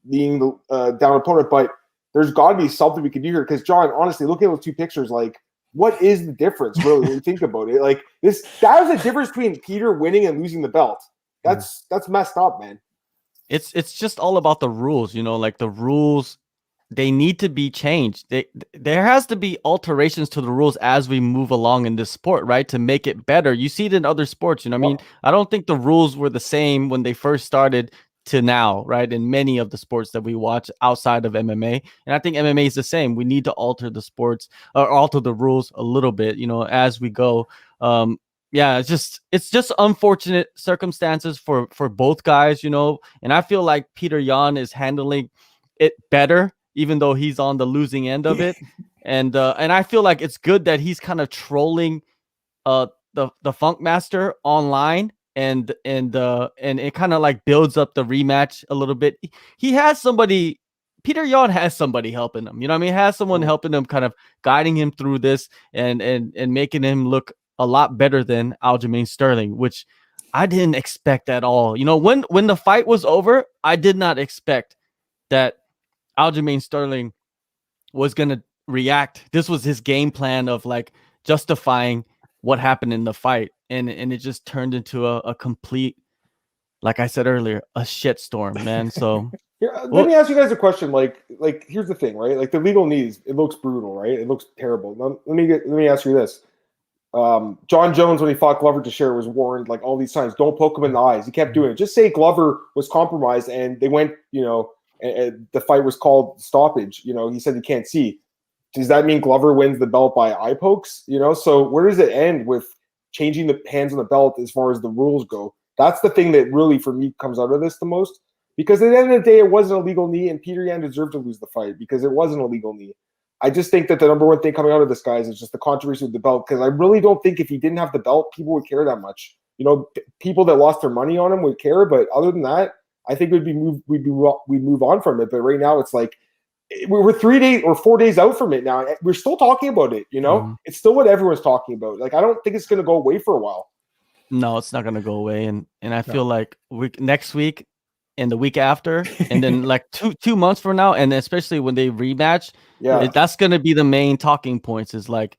being the down opponent, but there's got to be something we can do here. Because John, honestly, looking at those two pictures, like what is the difference, really, when you think about it? Like that was the difference between Peter winning and losing the belt. That's messed up, man. It's just all about the rules, you know, like the rules, they need to be changed. There has to be alterations to the rules as we move along in this sport, right? To make it better. You see it in other sports, you know what I mean? I don't think the rules were the same when they first started to now, right? In many of the sports that we watch outside of MMA. And I think MMA is the same. We need to alter the sports or alter the rules a little bit, you know, as we go. Yeah, it's just unfortunate circumstances for both guys, you know. And I feel like Peter Yan is handling it better, even though he's on the losing end of it. And I feel like it's good that he's kind of trolling the Funk Master online, and it kind of like builds up the rematch a little bit. He has somebody, Peter Yan has somebody helping him, you know what I mean? Has someone helping him, kind of guiding him through this and making him look a lot better than Aljamain Sterling, which I didn't expect at all. You know, when the fight was over, I did not expect that Aljamain Sterling was going to react. This was his game plan of like justifying what happened in the fight. And it just turned into a complete, like I said earlier, a shitstorm, man. So let me ask you guys a question. Like here's the thing, right? Like the legal knees, it looks brutal, right? It looks terrible. Now, let me ask you this. John Jones, when he fought Glover Teixeira, was warned like all these times, don't poke him in the eyes. He kept doing it. Just say Glover was compromised and they went, you know, and the fight was called stoppage. You know, he said he can't see. Does that mean Glover wins the belt by eye pokes? You know, so where does it end with changing the hands on the belt as far as the rules go? That's the thing that really, for me, comes out of this the most. Because at the end of the day, it wasn't a legal knee, and Peter Yan deserved to lose the fight because it wasn't a legal knee. I just think that the number one thing coming out of this, guys, is just the controversy with the belt. Because I really don't think if he didn't have the belt, people would care that much. You know, people that lost their money on him would care, but other than that, I think we'd move on from it. But right now, it's like we're 3 days or 4 days out from it now. We're still talking about it. You know, it's still what everyone's talking about. Like, I don't think it's going to go away for a while. No, it's not going to go away. And I feel like next week and the week after, and then like two months from now, and especially when they rematch, that's going to be the main talking points. Is like,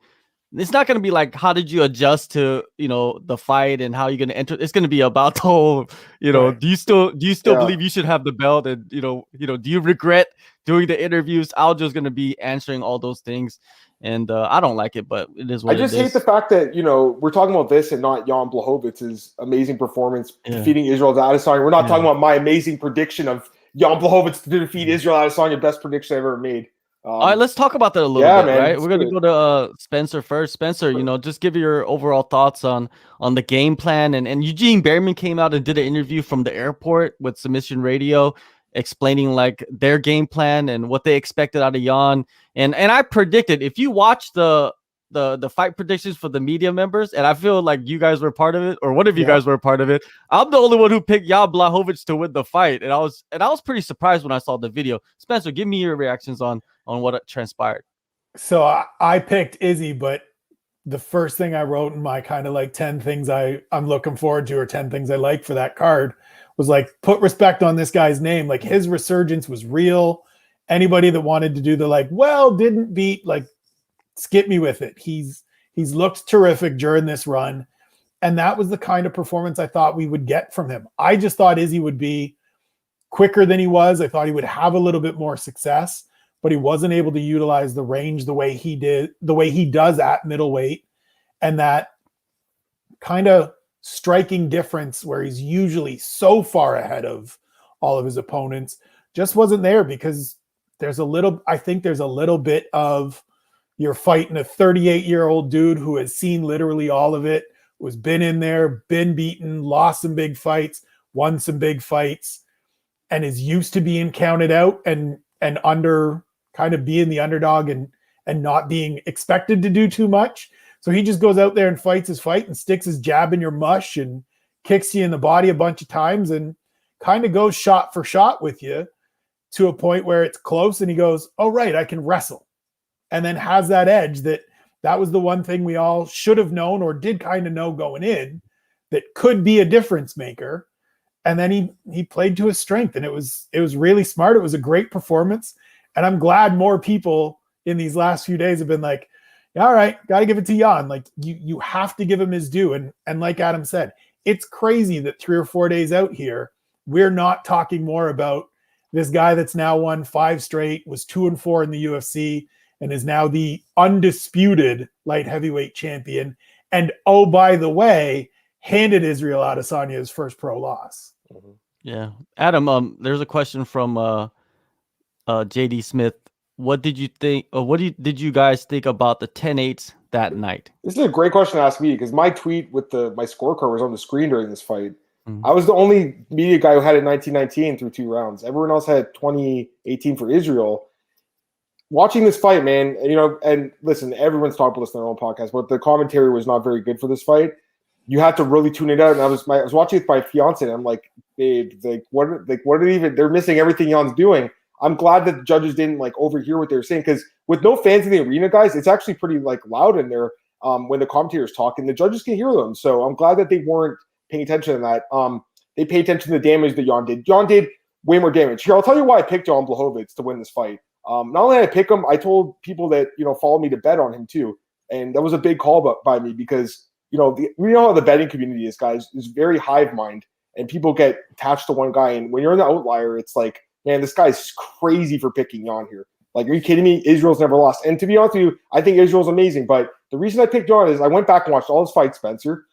it's not going to be like, how did you adjust to, you know, the fight and how you're going to enter. It's going to be about the whole, you know, do you still believe you should have the belt? And, you know, do you regret doing the interviews? Aljo's going to be answering all those things. And I don't like it, but it is what it is. I just hate the fact that, you know, we're talking about this and not Jan Blachowicz's amazing performance defeating Israel Adesanya. We're not talking about my amazing prediction of Jan Blachowicz to defeat Israel Adesanya, best prediction I've ever made. All right, let's talk about that a little bit, man, right? We're going to go to Spencer first. Spencer, you know, just give your overall thoughts on the game plan. And Eugene Behrman came out and did an interview from the airport with Submission Radio, explaining like their game plan and what they expected out of Jan. And I predicted, if you watch the fight predictions for the media members, and I feel like you guys were part of it, or one of you guys were part of it, I'm the only one who picked Jan Blachowicz to win the fight. And I was pretty surprised when I saw the video. Spencer, give me your reactions on what transpired. So I picked Izzy, but the first thing I wrote in my kind of like 10 things I'm looking forward to, or 10 things I like for that card, was like, put respect on this guy's name. Like, his resurgence was real. Anybody that wanted to do the like, well, didn't beat, like, skip me with it. He's looked terrific during this run. And that was the kind of performance I thought we would get from him. I just thought Izzy would be quicker than he was. I thought he would have a little bit more success, but he wasn't able to utilize the range the way he does at middleweight. And that kind of striking difference where he's usually so far ahead of all of his opponents just wasn't there, because I think there's a little bit of, you're fighting a 38-year-old dude who has seen literally all of it, who's been in there, been beaten, lost some big fights, won some big fights, and is used to being counted out and under, kind of being the underdog and not being expected to do too much. So he just goes out there and fights his fight and sticks his jab in your mush and kicks you in the body a bunch of times and kind of goes shot for shot with you to a point where it's close and he goes, oh, right, I can wrestle. And then has that edge that was the one thing we all should have known, or did kind of know going in, that could be a difference maker. And then he played to his strength, and it was really smart. It was a great performance. And I'm glad more people in these last few days have been like, All right, got to give it to Hyon. Like you have to give him his due. And like Adam said, it's crazy that 3 or 4 days out here, we're not talking more about this guy that's now won 5 straight, was 2-4 in the UFC, and is now the undisputed light heavyweight champion. And oh, by the way, handed Israel Adesanya his first pro loss. Yeah, Adam. There's a question from JD Smith. What did you think? Did you guys think about the 10-8s that night? This is a great question to ask me because my tweet with my scorecard was on the screen during this fight. Mm-hmm. I was the only media guy who had it 1919 through 2 rounds. Everyone else had 2018 for Israel. Watching this fight, man, and listen, everyone's talked about this on their own podcast, but the commentary was not very good for this fight. You had to really tune it out. And I was watching it with my fiance, and I'm like, babe, what are they even? They're missing everything Jan's doing. I'm glad that the judges didn't overhear what they were saying, because with no fans in the arena, guys, it's actually pretty loud in there when the commentators talk, and the judges can hear them. So I'm glad that they weren't paying attention to that. They paid attention to the damage that Hyon did. Hyon did way more damage. Here, I'll tell you why I picked Jan Blachowicz to win this fight. Not only did I pick him, I told people that follow me to bet on him too, and that was a big call by me because we know how the betting community is, guys. It's very hive mind, and people get attached to one guy. And when you're in the outlier, it's like, man, this guy's crazy for picking Hyon here. Like, are you kidding me? Israel's never lost. And to be honest with you, I think Israel's amazing. But the reason I picked Hyon is I went back and watched all his fights, Spencer.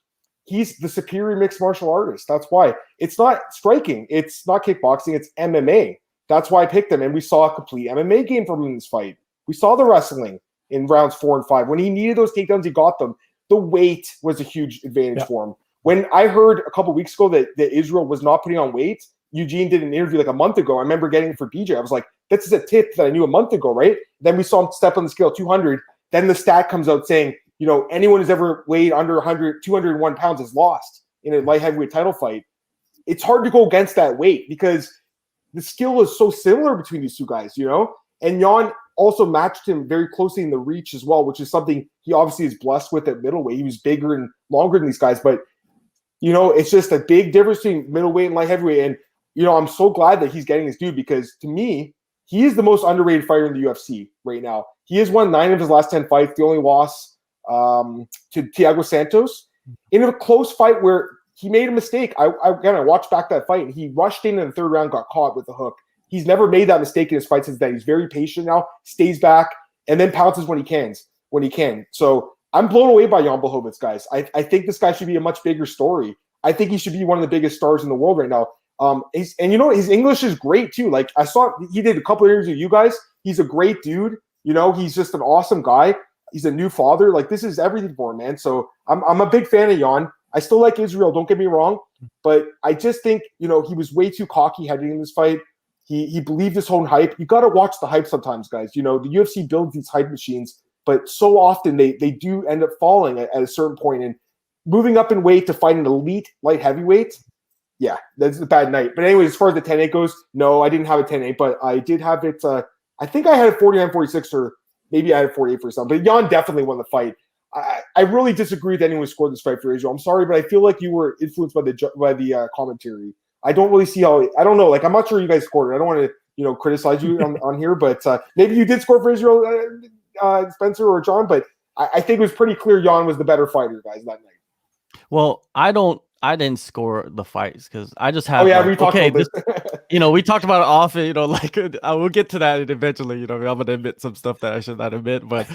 He's the superior mixed martial artist. That's why. It's not striking. It's not kickboxing. It's MMA. That's why I picked him. And we saw a complete MMA game from him in this fight. We saw the wrestling in rounds 4 and 5. When he needed those takedowns, he got them. The weight was a huge advantage for him. When I heard a couple weeks ago that Israel was not putting on weight, Eugene did an interview a month ago. I remember getting it for BJ. I was like, this is a tip that I knew a month ago, right? Then we saw him step on the scale 200. Then the stat comes out saying, anyone who's ever weighed under 100, 201 pounds has lost in a light heavyweight title fight. It's hard to go against that weight because the skill is so similar between these two guys, And Hyon also matched him very closely in the reach as well, which is something he obviously is blessed with at middleweight. He was bigger and longer than these guys, but it's just a big difference between middleweight and light heavyweight. And I'm so glad that he's getting his due because to me, he is the most underrated fighter in the UFC right now. He has won 9 of his last 10 fights. The only loss to Thiago Santos in a close fight where he made a mistake. I watched back that fight, and he rushed in the 3rd round, got caught with the hook. He's never made that mistake in his fight since then. He's very patient now, stays back, and then pounces when he can. So I'm blown away by Jan Blachowicz, guys. I think this guy should be a much bigger story. I think he should be one of the biggest stars in the world right now. His English is great too. Like, I saw he did a couple of interviews with you guys. He's a great dude. He's just an awesome guy. He's a new father. Like, this is everything for him, man. So I'm a big fan of Hyon. I still like Israel, don't get me wrong, but I just think, he was way too cocky heading in this fight. He believed his own hype. You got to watch the hype sometimes, guys. The UFC builds these hype machines, but so often they do end up falling at a certain point. And moving up in weight to fight an elite light heavyweight, yeah, that's a bad night. But anyways, as far as the 10-8 goes, no, I didn't have a 10-8, but I did have it. I think I had a 49-46, or maybe I had a 48 for something. But Hyon definitely won the fight. I really disagree with anyone who scored this fight for Israel. I'm sorry, but I feel like you were influenced by the commentary. I don't really see how. I don't know. Like, I'm not sure you guys scored it. I don't want to criticize you on here, but maybe you did score for Israel, Spencer or John. But I think it was pretty clear Hyon was the better fitter, guys, that night. Well, I didn't score the fights because I just have. Oh yeah, we talked about this. We talked about it often. I will get to that eventually. I'm gonna admit some stuff that I should not admit, but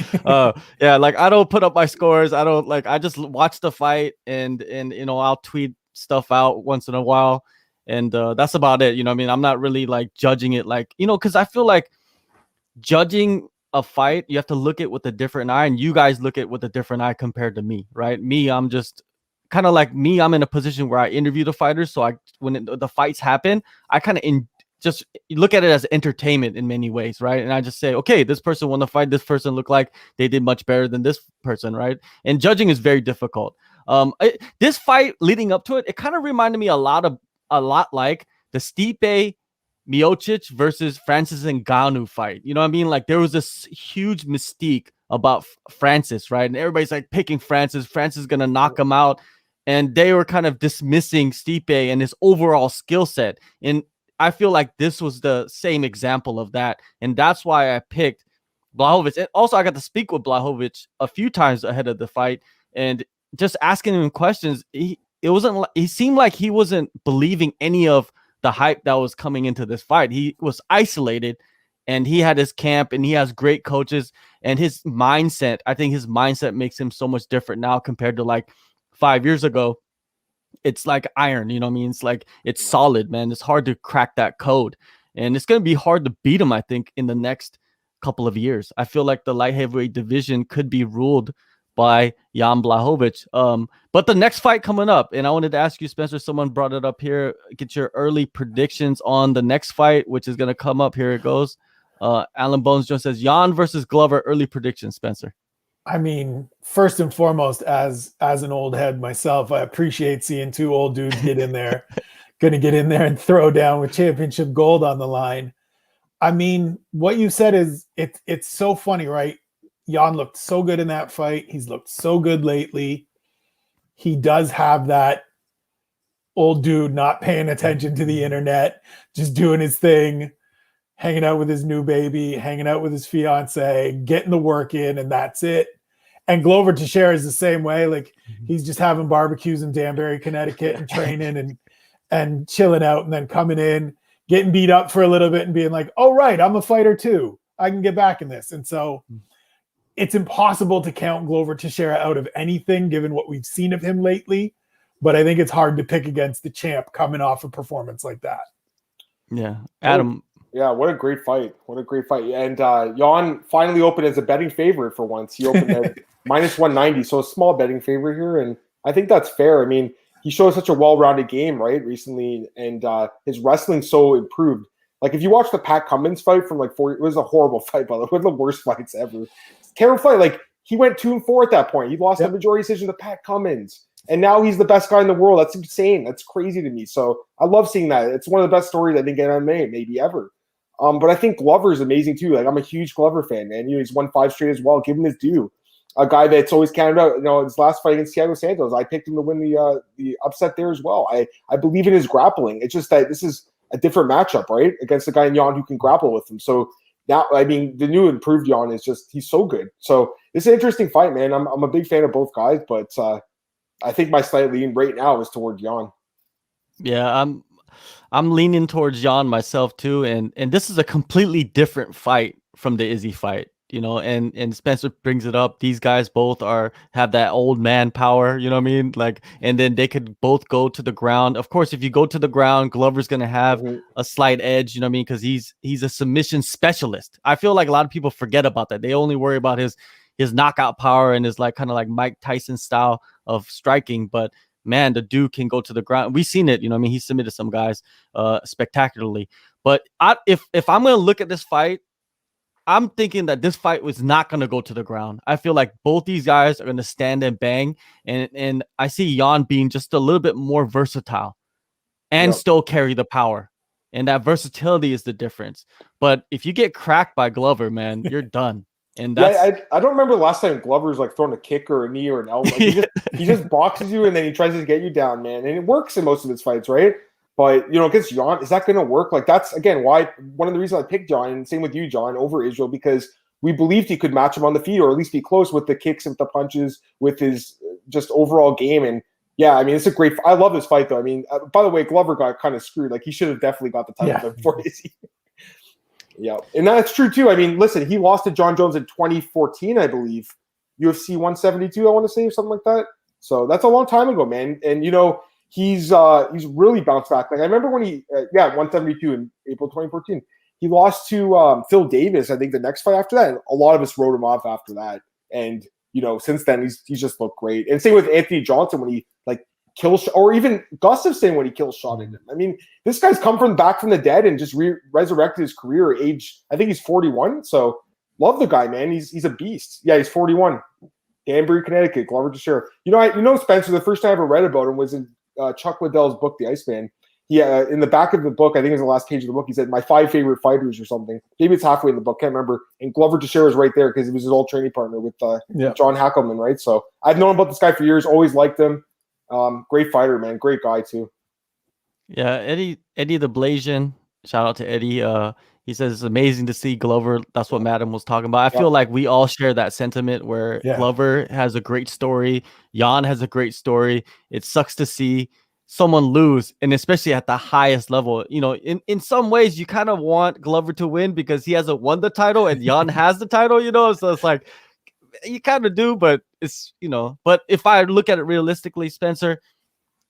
yeah, I don't put up my scores. I don't I just watch the fight and I'll tweet stuff out once in a while, and that's about it. I'm not really judging it because I feel like judging a fight, you have to look at it with a different eye, and you guys look at it with a different eye compared to me, right? Me, I'm just kind of like me. I'm in a position where I interview the fighters, so when the fights happen, I kind of just look at it as entertainment in many ways, right? And I just say, okay, this person won the fight. This person looked like they did much better than this person, right? And judging is very difficult. This fight leading up to it, it kind of reminded me a lot like the Stipe Miocic versus Francis Ngannou fight. You know what I mean? There was this huge mystique about Francis, right? And everybody's picking Francis. Francis is gonna knock him out. And they were kind of dismissing Stipe and his overall skill set. And I feel like this was the same example of that. And that's why I picked Blachowicz. And also, I got to speak with Blachowicz a few times ahead of the fight, and just asking him questions. He seemed like he wasn't believing any of the hype that was coming into this fight. He was isolated, and he had his camp, and he has great coaches, and his mindset. I think his mindset makes him so much different now compared to like 5 years ago. It's like iron, you know what I mean? It's like, it's solid, man. It's hard to crack that code, and it's going to be hard to beat him, I think, in the next couple of years. I feel like the light heavyweight division could be ruled by Jan Blachowicz. But the next fight coming up, and I wanted to ask you, Spencer, someone brought it up here, get your early predictions on the next fight, which is going to come up. Here it goes. Alan Bones Jones says, Jan versus Glover, early predictions, Spencer. I mean, first and foremost, as an old head myself, I appreciate seeing two old dudes get in there, going to get in there and throw down with championship gold on the line. I mean, what you said is it's so funny, right? Jan looked so good in that fight. He's looked so good lately. He does have that old dude not paying attention to the internet, just doing his thing, hanging out with his new baby, hanging out with his fiance, getting the work in, and that's it. And Glover Teixeira is the same way. Like, he's just having barbecues in Danbury, Connecticut, and training and chilling out, and then coming in, getting beat up for a little bit and being like, oh, right, I'm a fighter too. I can get back in this. And so it's impossible to count Glover Teixeira out of anything given what we've seen of him lately. But I think it's hard to pick against the champ coming off a performance like that. Yeah. Adam. Yeah, what a great fight. What a great fight. And Jan finally opened as a betting favorite for once. He opened at minus 190, so a small betting favorite here. And I think that's fair. I mean, he showed such a well-rounded game, right, recently, and his wrestling so improved. Like, if you watch the Pat Cummins fight from like 4, it was a horrible fight, by the way, one of the worst fights ever. Terrible fight. Like, he went 2-4 at that point. He lost the majority decision to Pat Cummins, and now he's the best guy in the world. That's insane. That's crazy to me. So I love seeing that. It's one of the best stories I think in MMA maybe ever. But I think Glover's amazing too. Like, I'm a huge Glover fan, man. You know, he's won 5 straight as well. Give him his due. A guy that's always counted out. You know, his last fight against Thiago Santos, I picked him to win the upset there as well. I believe in his grappling. It's just that this is a different matchup, right? Against a guy in Jan who can grapple with him. So now, I mean, the new improved Jan is just, he's so good. So it's an interesting fight, man. I'm a big fan of both guys, but I think my slight lean right now is toward Jan. Yeah, I'm leaning towards Jan myself too, and this is a completely different fight from the Izzy fight, you know, and Spencer brings it up. These guys both have that old man power, you know what I mean? Like, and then they could both go to the ground. Of course, if you go to the ground, Glover's gonna have a slight edge, you know what I mean? Because he's a submission specialist. I feel like a lot of people forget about that. They only worry about his knockout power and his like kind of like Mike Tyson style of striking, but man, the dude can go to the ground. We've seen it, you know what I mean? He submitted some guys spectacularly. But if I'm going to look at this fight, I'm thinking that this fight was not going to go to the ground. I feel like both these guys are going to stand and bang. And I see Jan being just a little bit more versatile and still carry the power. And that versatility is the difference. But if you get cracked by Glover, man, you're done. And that's, I don't remember the last time Glover's like throwing a kick or a knee or an elbow. Like, he just boxes you and then he tries to get you down, man. And it works in most of his fights, right? But, you know, against Jan, is that going to work? Like, that's, again, why one of the reasons I picked Jan, and same with you, John, over Israel, because we believed he could match him on the feet or at least be close with the kicks and the punches, with his just overall game. And yeah, I mean, it's a great – I love this fight, though. I mean, by the way, Glover got kind of screwed. Like, he should have definitely got the title before Izzy. Yeah, and that's true too. I mean, listen, he lost to John Jones in 2014, I believe, UFC 172, I want to say, or something like that. So that's a long time ago, man. And you know, he's really bounced back. Like, I remember when he 172 in April 2014, he lost to Phil Davis. I think the next fight after that, and a lot of us wrote him off after that. And you know, since then he's just looked great. And same with Anthony Johnson when he like or even Gustafsson when he kill shot at him. I mean, this guy's come back from the dead and just resurrected his career at age, I think he's 41. So love the guy, man. He's a beast. Yeah, he's 41. Danbury, Connecticut, Glover Teixeira. You know, Spencer, the first time I ever read about him was in Chuck Liddell's book, The Iceman. He in the back of the book, I think it was the last page of the book, he said, my 5 favorite fighters or something. Maybe it's halfway in the book, can't remember. And Glover Teixeira is right there because he was his old training partner with John Hackelman, right? So I've known about this guy for years, always liked him. Great fighter, man. Great guy too. Yeah, Eddie the Blasian. Shout out to Eddie. He says it's amazing to see Glover. That's what Madam was talking about. I feel Yep. like we all share that sentiment where Yeah. Glover has a great story. Hyon has a great story. It sucks to see someone lose, and especially at the highest level. You know, in some ways, you kind of want Glover to win because he hasn't won the title and Hyon has the title, you know? So it's like, you kind of do, but it's, you know, but if I look at it realistically, Spencer,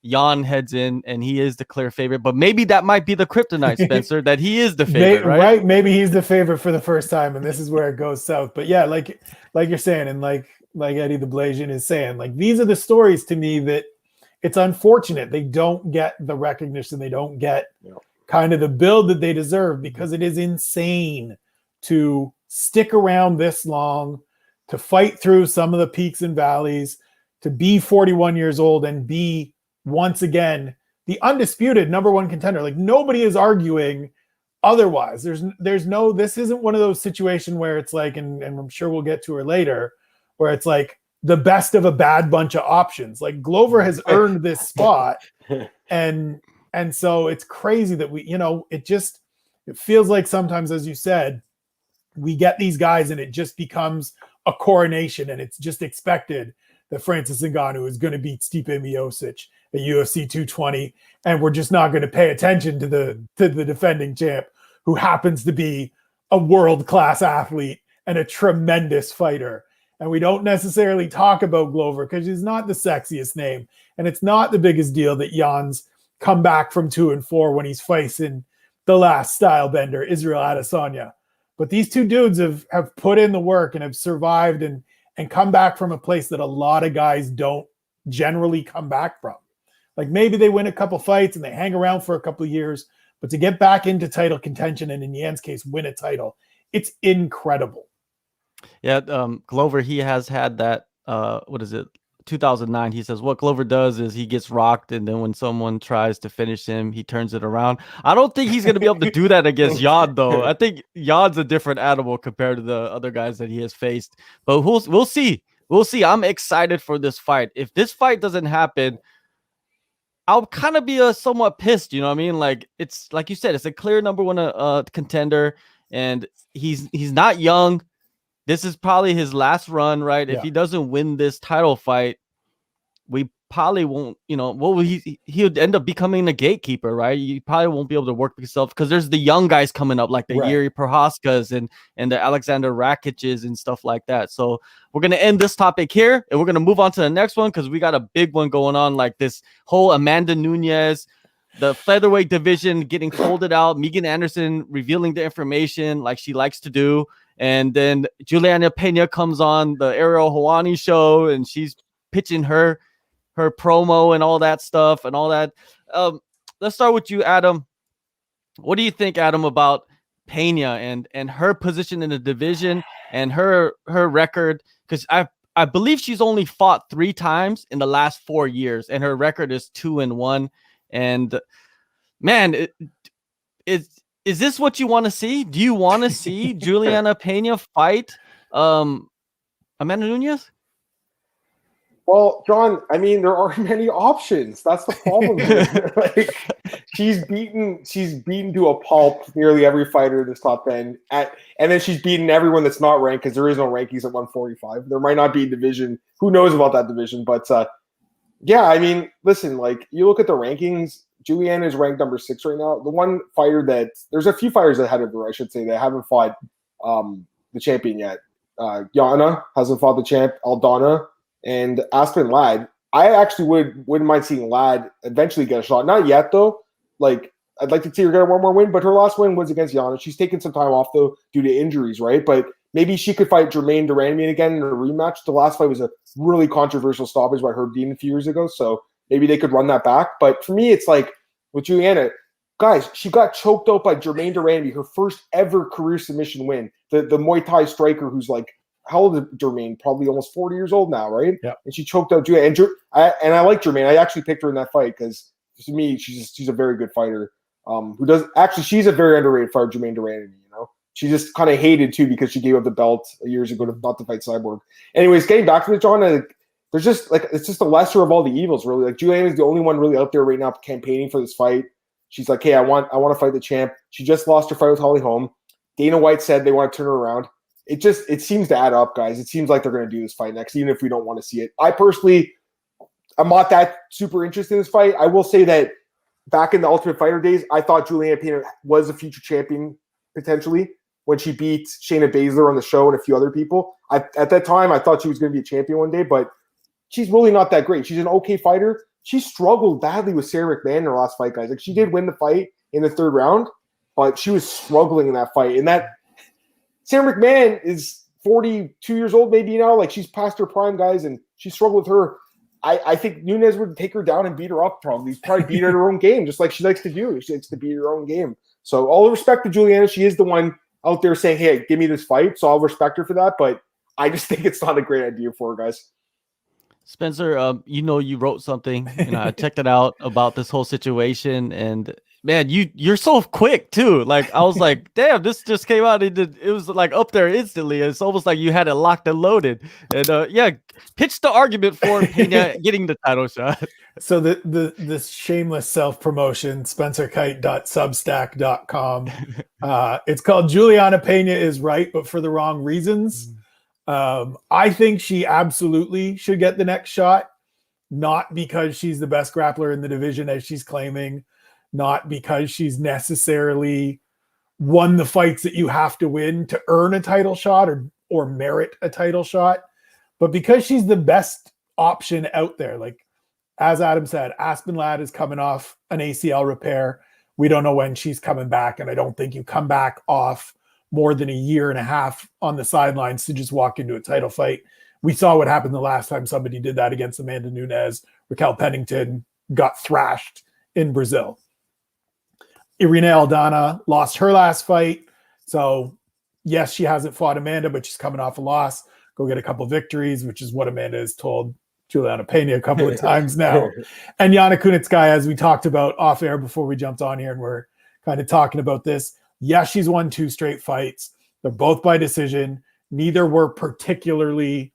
Hyon heads in and he is the clear favorite, but maybe that might be the kryptonite, Spencer, that he is the favorite, right? Maybe he's the favorite for the first time, and this is where it goes south. But yeah, like you're saying, and like Eddie the Blasian is saying, like these are the stories to me that it's unfortunate they don't get the recognition, they don't get kind of the build that they deserve, because it is insane to stick around this long, to fight through some of the peaks and valleys, to be 41 years old and be once again the undisputed #1 contender. Like nobody is arguing otherwise. There's no, this isn't one of those situations where it's like, and I'm sure we'll get to her later, where it's like the best of a bad bunch of options. Like Glover has earned this spot, and so it's crazy that we, you know, it feels like sometimes, as you said, we get these guys and it just becomes a coronation, and it's just expected that Francis Ngannou is going to beat Stipe Miocic at UFC 220, and we're just not going to pay attention to the defending champ, who happens to be a world-class athlete and a tremendous fighter. And we don't necessarily talk about Glover because he's not the sexiest name, and it's not the biggest deal that Jan's come back from 2-4 when he's facing the last style bender, Israel Adesanya. But these two dudes have put in the work and have survived and come back from a place that a lot of guys don't generally come back from. Like maybe they win a couple fights and they hang around for a couple of years, but to get back into title contention and in Jan's case, win a title, it's incredible. Yeah, Glover, he has had that, 2009. He says what Glover does is he gets rocked, and then when someone tries to finish him, he turns it around. I don't think he's going to be able to do that against Hyon, though. I think Jan's a different animal compared to the other guys that he has faced. But we'll see. We'll see. I'm excited for this fight. If this fight doesn't happen, I'll kind of be somewhat pissed. You know what I mean? Like, it's like you said, it's a clear #1 contender, and he's not young. This is probably his last run, right? Yeah. If he doesn't win this title fight, we probably won't, you know, what will he'll end up becoming the gatekeeper, right? You probably won't be able to work yourself because there's the young guys coming up, like the Yuri Prohaskas and the Alexander Rakic's and stuff like that. So we're going to end this topic here, and we're going to move on to the next one because we got a big one going on, like this whole Amanda Nunes, the featherweight division getting folded out, Megan Anderson revealing the information like she likes to do. And then Juliana Pena comes on the Ariel Helwani show, and she's pitching her promo and all that stuff and all that. Let's start with you, Adam. What do you think, Adam, about Pena and her position in the division and her record? Because I believe she's only fought 3 times in the last 4 years, and her record is 2-1. And man, is this what you want to see? Do you want to see Juliana Pena fight Amanda Nunes? Well, John, I mean, there aren't many options. That's the problem here. Like, she's beaten to a pulp nearly every fighter in this top 10, and then she's beaten everyone that's not ranked because there is no rankings at 145. There might not be a division. Who knows about that division? But yeah, I mean, listen, like you look at the rankings. Juliana is ranked number 6 right now. The one fighter there's a few fighters ahead of her, I should say, that haven't fought the champion yet. Yana hasn't fought the champ, Aldana, and Aspen Ladd. I actually wouldn't mind seeing Ladd eventually get a shot. Not yet, though. Like, I'd like to see her get one more win, but her last win was against Yana. She's taken some time off, though, due to injuries, right? But maybe she could fight Jermaine Durandamian again in a rematch. The last fight was a really controversial stoppage by Herb Dean a few years ago, so maybe they could run that back. But for me, it's like with Juliana, guys, she got choked out by Jermaine Durandamian, her first ever career submission win. The Muay Thai striker who's like, how old is Jermaine? Probably almost 40 years old now, right? Yeah. And she choked out Juliana. And I like Jermaine. I actually picked her in that fight because to me, she's a very good fighter. She's a very underrated fighter, Jermaine Durandamian, you know? She just kind of hated too because she gave up the belt years ago not to fight Cyborg. Anyways, getting back to it, John, there's just like it's just the lesser of all the evils, really. Like Juliana is the only one really out there right now campaigning for this fight. She's like, hey, I want to fight the champ. She just lost her fight with Holly Holm. Dana White said they want to turn her around. It seems to add up, guys. It seems like they're going to do this fight next, even if we don't want to see it. I'm not that super interested in this fight. I will say that back in the Ultimate Fighter days, I thought Juliana Pena was a future champion potentially when she beat Shayna Baszler on the show and a few other people. At that time, I thought she was going to be a champion one day, but she's really not that great. She's an okay fighter. She struggled badly with Sarah McMahon in her last fight, guys. Like, she did win the fight in the third round, but she was struggling in that fight. And that Sarah McMahon is 42 years old maybe now. Like, she's past her prime, guys, and she struggled with her. I think Nunes would take her down and beat her up probably. Probably beat her at her own game, just like she likes to do. She likes to beat her own game. So all the respect to Juliana. She is the one out there saying, hey, give me this fight. So I'll respect her for that. But I just think it's not a great idea for her, guys. Spencer, you wrote something, and I checked it out about this whole situation, and man, you're so quick too. Like, I was like, damn, this just came out. It was like up there instantly. It's almost like you had it locked and loaded. And pitch the argument for Pena getting the title shot. So this shameless self-promotion, spencerkyte.substack.com. It's called Juliana Pena is Right, but for the Wrong Reasons. I think she absolutely should get the next shot, not because she's the best grappler in the division as she's claiming, not because she's necessarily won the fights that you have to win to earn a title shot or merit a title shot, but because she's the best option out there. Like, as Adam said, Aspen Ladd is coming off an ACL repair. We don't know when she's coming back, and I don't think you come back off more than a year and a half on the sidelines to just walk into a title fight. We saw what happened the last time somebody did that against Amanda Nunes. Raquel Pennington got thrashed in Brazil. Irina Aldana lost her last fight. So yes, she hasn't fought Amanda, but she's coming off a loss. Go get a couple victories, which is what Amanda has told Juliana Pena a couple of times now. And Yana Kunitskaya, as we talked about off air before we jumped on here, and we're kind of talking about this. Yes, she's won 2 straight fights. They're both by decision. Neither were particularly,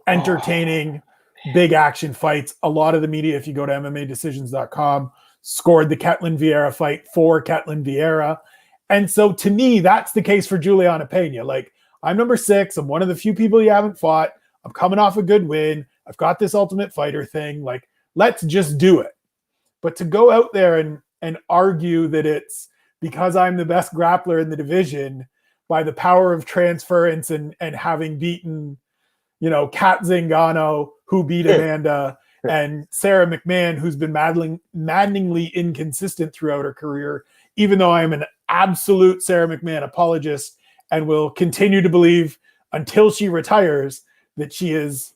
entertaining, big action fights. A lot of the media, if you go to MMAdecisions.com, scored the Ketlin Vieira fight for Ketlin Vieira. And so to me, that's the case for Juliana Pena. Like, I'm number 6. I'm one of the few people you haven't fought. I'm coming off a good win. I've got this Ultimate Fighter thing. Like, let's just do it. But to go out there and argue that it's because I'm the best grappler in the division by the power of transference and having beaten, Kat Zingano, who beat Amanda, and Sarah McMahon, who's been maddeningly inconsistent throughout her career, even though I'm an absolute Sarah McMahon apologist and will continue to believe until she retires that she is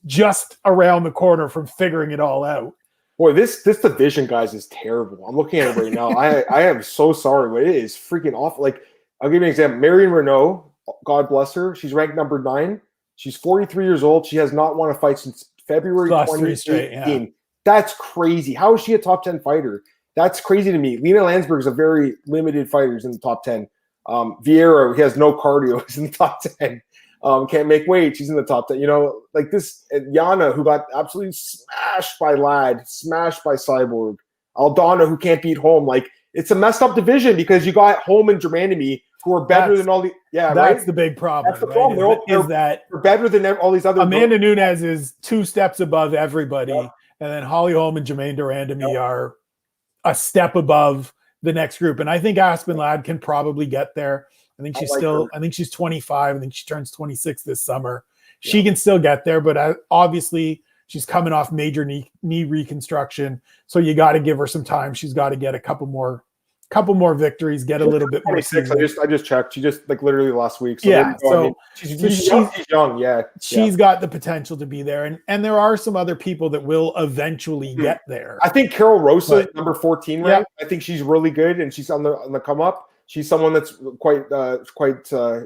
just around the corner from figuring it all out. Boy, this division, guys, is terrible. I'm looking at it right now. I am so sorry, but it is freaking awful. Like, I'll give you an example. Marion Renault, God bless her. She's ranked number 9. She's 43 years old. She has not won a fight since February 2018. Yeah. That's crazy. How is she a top 10 fighter? That's crazy to me. Lena Landsberg is a very limited fighter in the top 10. Vieira, he has no cardio, is in the top 10. Can't make weight. She's in the top 10. Like this Yana, who got absolutely smashed by Ladd, smashed by Cyborg. Aldana, who can't beat Holm. Like, it's a messed up division because you got Holm and Germanemy, who are better than all the. Yeah, that's right? the big problem. That's the problem. They're better than all these other. Amanda Nunes is 2 steps above everybody, and then Holly Holm and Jermaine Durandamy are a step above the next group. And I think Aspen Ladd can probably get there. I think she's I think she's 25. I think she turns 26 this summer. Yeah. She can still get there, but obviously she's coming off major knee reconstruction. So you got to give her some time. She's got to get a couple more victories, get a little bit more. I just checked. She just literally last week. So yeah. So she's young. Yeah. She's got the potential to be there. And there are some other people that will eventually get there. I think Carol Rosa, number 14, right? I think she's really good and she's on the come up. She's someone that's quite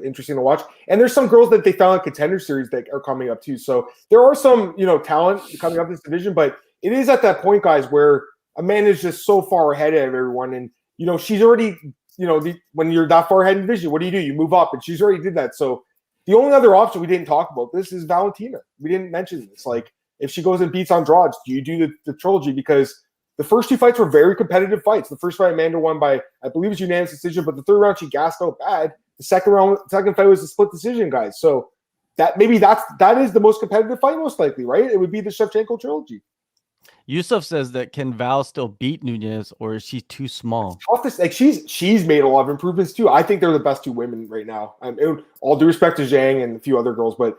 interesting to watch. And there's some girls that they found in Contender Series that are coming up too. So there are some, talent coming up this division, but it is at that point, guys, where Amanda's just so far ahead of everyone. And, she's already, when you're that far ahead in the division, what do? You move up, and she's already did that. So the only other option we didn't talk about this is Valentina. We didn't mention this. Like, if she goes and beats Andrade, do you do the trilogy? Because The first 2 fights were very competitive fights. The first fight, Amanda won by, I believe, it's unanimous decision, but the third round she gassed out bad. The second fight was a split decision, guys. So that is the most competitive fight, most likely, right? It would be the Shevchenko trilogy. Yusuf says that can Val still beat Nunes, or is she too small? Like she's made a lot of improvements too. I think they're the best 2 women right now. All due respect to Zhang and a few other girls, but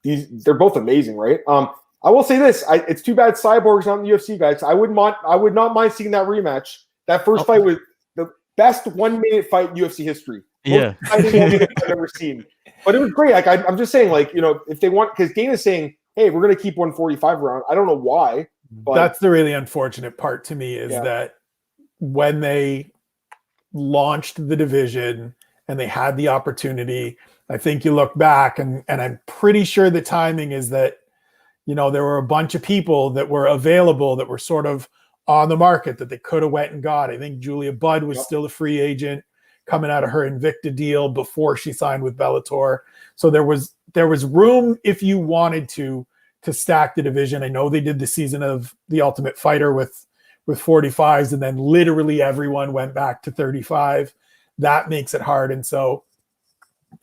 they're both amazing, right? I will say this: it's too bad Cyborg's not in the UFC, guys. I would not mind seeing that rematch. That first fight was the best 1-minute fight in UFC history. Yeah, I've ever seen. But it was great. Like I'm just saying, like, you know, if they want, because Dana's saying, hey, we're going to keep 145 around. I don't know why. But that's the really unfortunate part to me is that when they launched the division and they had the opportunity, I think you look back and I'm pretty sure the timing is that, you know, there were a bunch of people that were available that were sort of on the market that they could have went and got. I think Julia Budd was still a free agent coming out of her Invicta deal before she signed with Bellator. So there was room if you wanted to stack the division. I know they did the season of The Ultimate Fighter with 45s, and then literally everyone went back to 35. That makes it hard. And so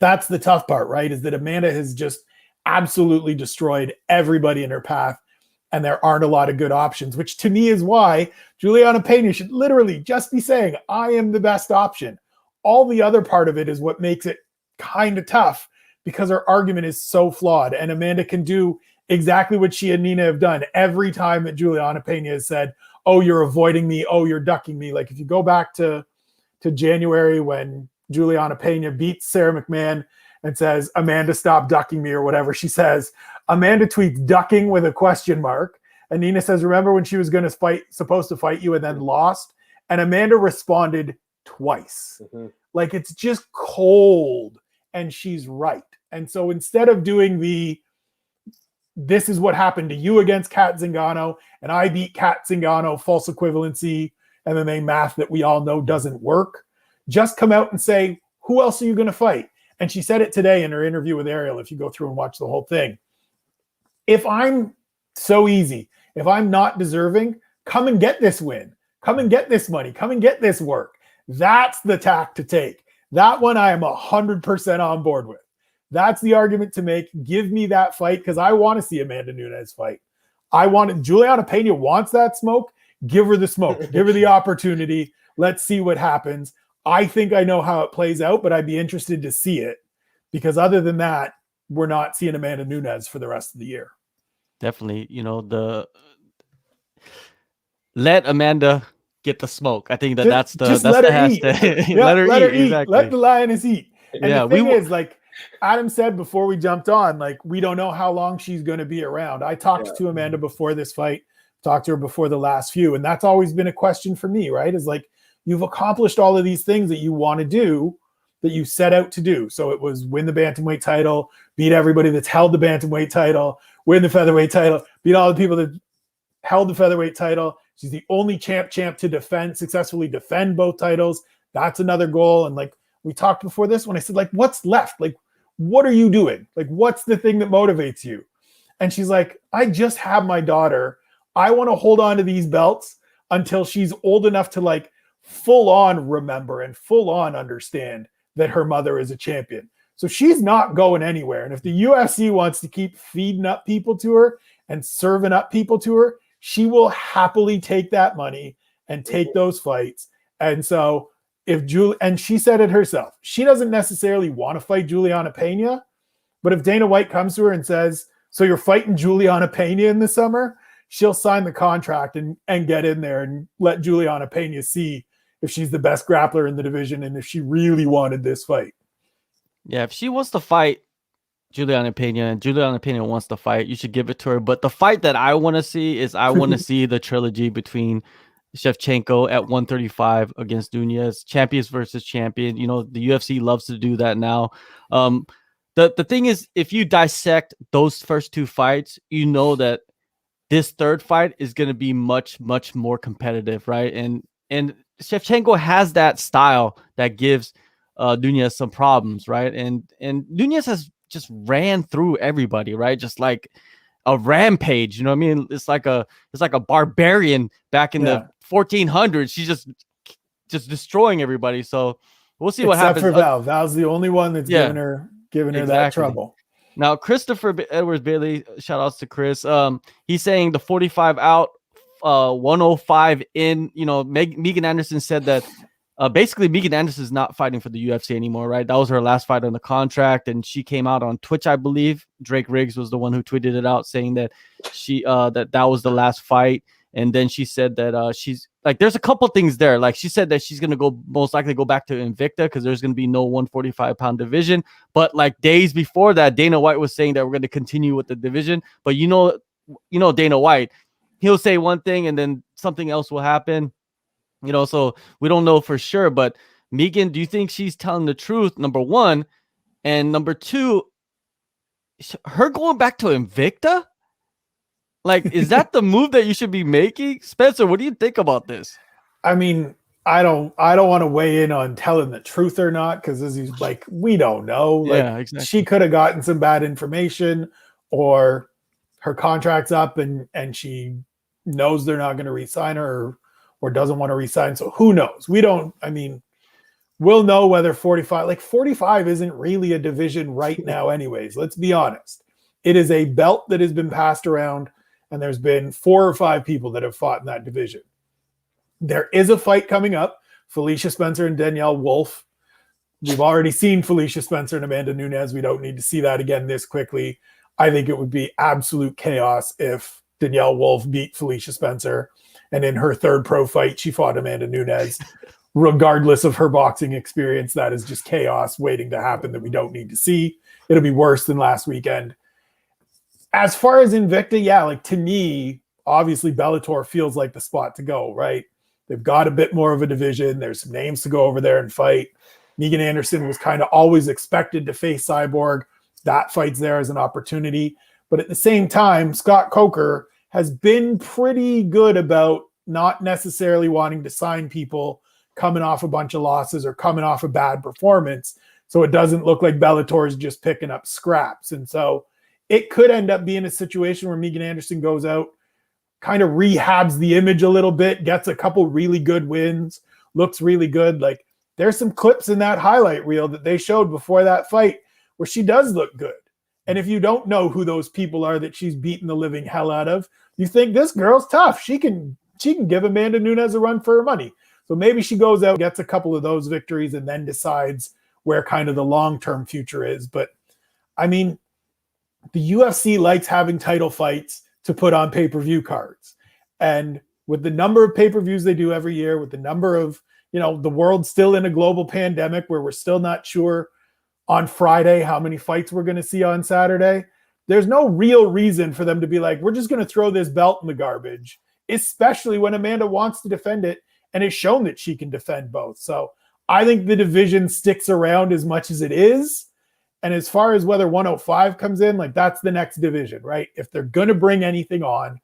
that's the tough part, right? Is that Amanda has just absolutely destroyed everybody in her path, and there aren't a lot of good options, which to me is why Juliana Pena should literally just be saying, I am the best option. All the other part of it is what makes it kind of tough, because her argument is so flawed, and Amanda can do exactly what she and Nina have done every time that Juliana Pena has said, oh, you're avoiding me. Oh, you're ducking me. Like if you go back to January when Juliana Pena beats Sarah McMahon and says, Amanda, stop ducking me, or whatever she says, Amanda tweets ducking with a question mark. And Nina says, remember when she was supposed to fight you and then lost? And Amanda responded twice. Mm-hmm. Like it's just cold, and she's right. And so instead of doing this is what happened to you against Kat Zingano, and I beat Kat Zingano, false equivalency, MMA math that we all know doesn't work, just come out and say, who else are you going to fight? And she said it today in her interview with Ariel, if you go through and watch the whole thing. If I'm so easy, if I'm not deserving, come and get this win. Come and get this money. Come and get this work. That's the tack to take. That one I am 100% on board with. That's the argument to make. Give me that fight, because I want to see Amanda Nunes fight. Juliana Pena wants that smoke. Give her the smoke. Give her the opportunity. Let's see what happens. I think I know how it plays out, but I'd be interested to see it, because other than that, we're not seeing Amanda Nunes for the rest of the year. Definitely. You know, let Amanda get the smoke. I think that's the hashtag. Yeah, let her eat. Exactly. Let the lioness eat. And yeah, the thing is, like Adam said before we jumped on, like, we don't know how long she's going to be around. I talked to Amanda before this fight, talked to her before the last few, and that's always been a question for me, right? Is like, you've accomplished all of these things that you want to do, that you set out to do. So it was win the bantamweight title, beat everybody that's held the bantamweight title, win the featherweight title, beat all the people that held the featherweight title. She's the only champ to successfully defend both titles. That's another goal. And like we talked before this, when I said, like, what's left? Like, what are you doing? Like, what's the thing that motivates you? And she's like, I just have my daughter. I want to hold on to these belts until she's old enough to like full on remember and full on understand that her mother is a champion. So she's not going anywhere. And if the UFC wants to keep feeding up people to her and serving up people to her, she will happily take that money and take those fights. And so and she said it herself, she doesn't necessarily want to fight Juliana Pena, but if Dana White comes to her and says, so you're fighting Juliana Pena in the summer, she'll sign the contract and get in there and let Juliana Pena see if she's the best grappler in the division and if she really wanted this fight. Yeah, if she wants to fight Juliana Pena and Juliana Pena wants to fight, you should give it to her. But the fight that I want to see is I want to see the trilogy between Shevchenko at 135 against Nunes, champions versus champion. You know, the UFC loves to do that now. The thing is, if you dissect those first two fights, you know that this third fight is going to be much, much more competitive, right? And Shevchenko has that style that gives Nunes some problems, right? And Nunes has just ran through everybody, right? Just like a rampage, you know what I mean? It's like a barbarian back in the 1400. She's just destroying everybody. So we'll see what Except happens. for Val. Val's the only one that's giving her that trouble. Now, Christopher Edwards Bailey, shout outs to Chris. He's saying the 45 out, 105 in. Megan Anderson said that basically Megan Anderson is not fighting for the UFC anymore, right? That was her last fight on the contract, and she came out on Twitch, I believe. Drake Riggs was the one who tweeted it out, saying that she that was the last fight. And then she said that she's like, there's a couple things there. Like she said that she's going to most likely go back to Invicta because there's going to be no 145-pound division. But like days before that, Dana White was saying that we're going to continue with the division. But Dana White, he'll say one thing and then something else will happen. So we don't know for sure. But Megan, do you think she's telling the truth? Number one. And number two, her going back to Invicta? Like, is that the move that you should be making? Spencer, what do you think about this? I mean, I don't want to weigh in on telling the truth or not, because as he's like, we don't know. Like, yeah, exactly. She could have gotten some bad information, or her contract's up and she knows they're not going to re-sign her, or doesn't want to re-sign. So who knows? We'll know whether 45 isn't really a division right now anyways. Let's be honest. It is a belt that has been passed around, and there's been 4 or 5 people that have fought in that division. There is a fight coming up, Felicia Spencer and Danielle Wolf. We've already seen Felicia Spencer and Amanda Nunes. We don't need to see that again this quickly. I think it would be absolute chaos if Danielle Wolf beat Felicia Spencer, and in her third pro fight, she fought Amanda Nunes. Regardless of her boxing experience, that is just chaos waiting to happen that we don't need to see. It'll be worse than last weekend. As far as Invicta, yeah, like to me, obviously Bellator feels like the spot to go, right? They've got a bit more of a division. There's some names to go over there and fight. Megan Anderson was kind of always expected to face Cyborg. That fight's there as an opportunity. But at the same time, Scott Coker has been pretty good about not necessarily wanting to sign people coming off a bunch of losses or coming off a bad performance. So it doesn't look like Bellator is just picking up scraps. And so it could end up being a situation where Megan Anderson goes out, kind of rehabs the image a little bit, gets a couple really good wins, looks really good. Like there's some clips in that highlight reel that they showed before that fight where she does look good. And if you don't know who those people are that she's beaten the living hell out of, you think this girl's tough. She can give Amanda Nunes a run for her money. So maybe she goes out, gets a couple of those victories, and then decides where kind of the long-term future is. But I mean, the UFC likes having title fights to put on pay-per-view cards. And with the number of pay-per-views they do every year, with the number of, the world's still in a global pandemic where we're still not sure on Friday how many fights we're going to see on Saturday, there's no real reason for them to be like, we're just going to throw this belt in the garbage, especially when Amanda wants to defend it and has shown that she can defend both. So I think the division sticks around as much as it is. And as far as whether 105 comes in, like that's the next division, right? If they're going to bring anything on,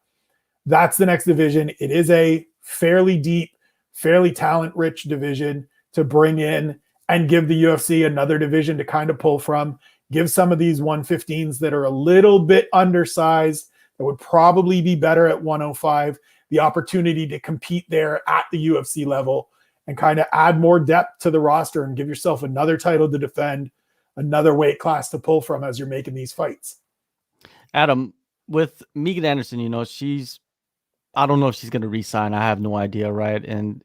that's the next division. It is a fairly deep, fairly talent-rich division to bring in and give the UFC another division to kind of pull from. Give some of these 115s that are a little bit undersized, that would probably be better at 105, the opportunity to compete there at the UFC level and kind of add more depth to the roster and give yourself another title to defend, another weight class to pull from as you're making these fights. Adam, with Megan Anderson, I don't know if she's going to re-sign. I have no idea, right? And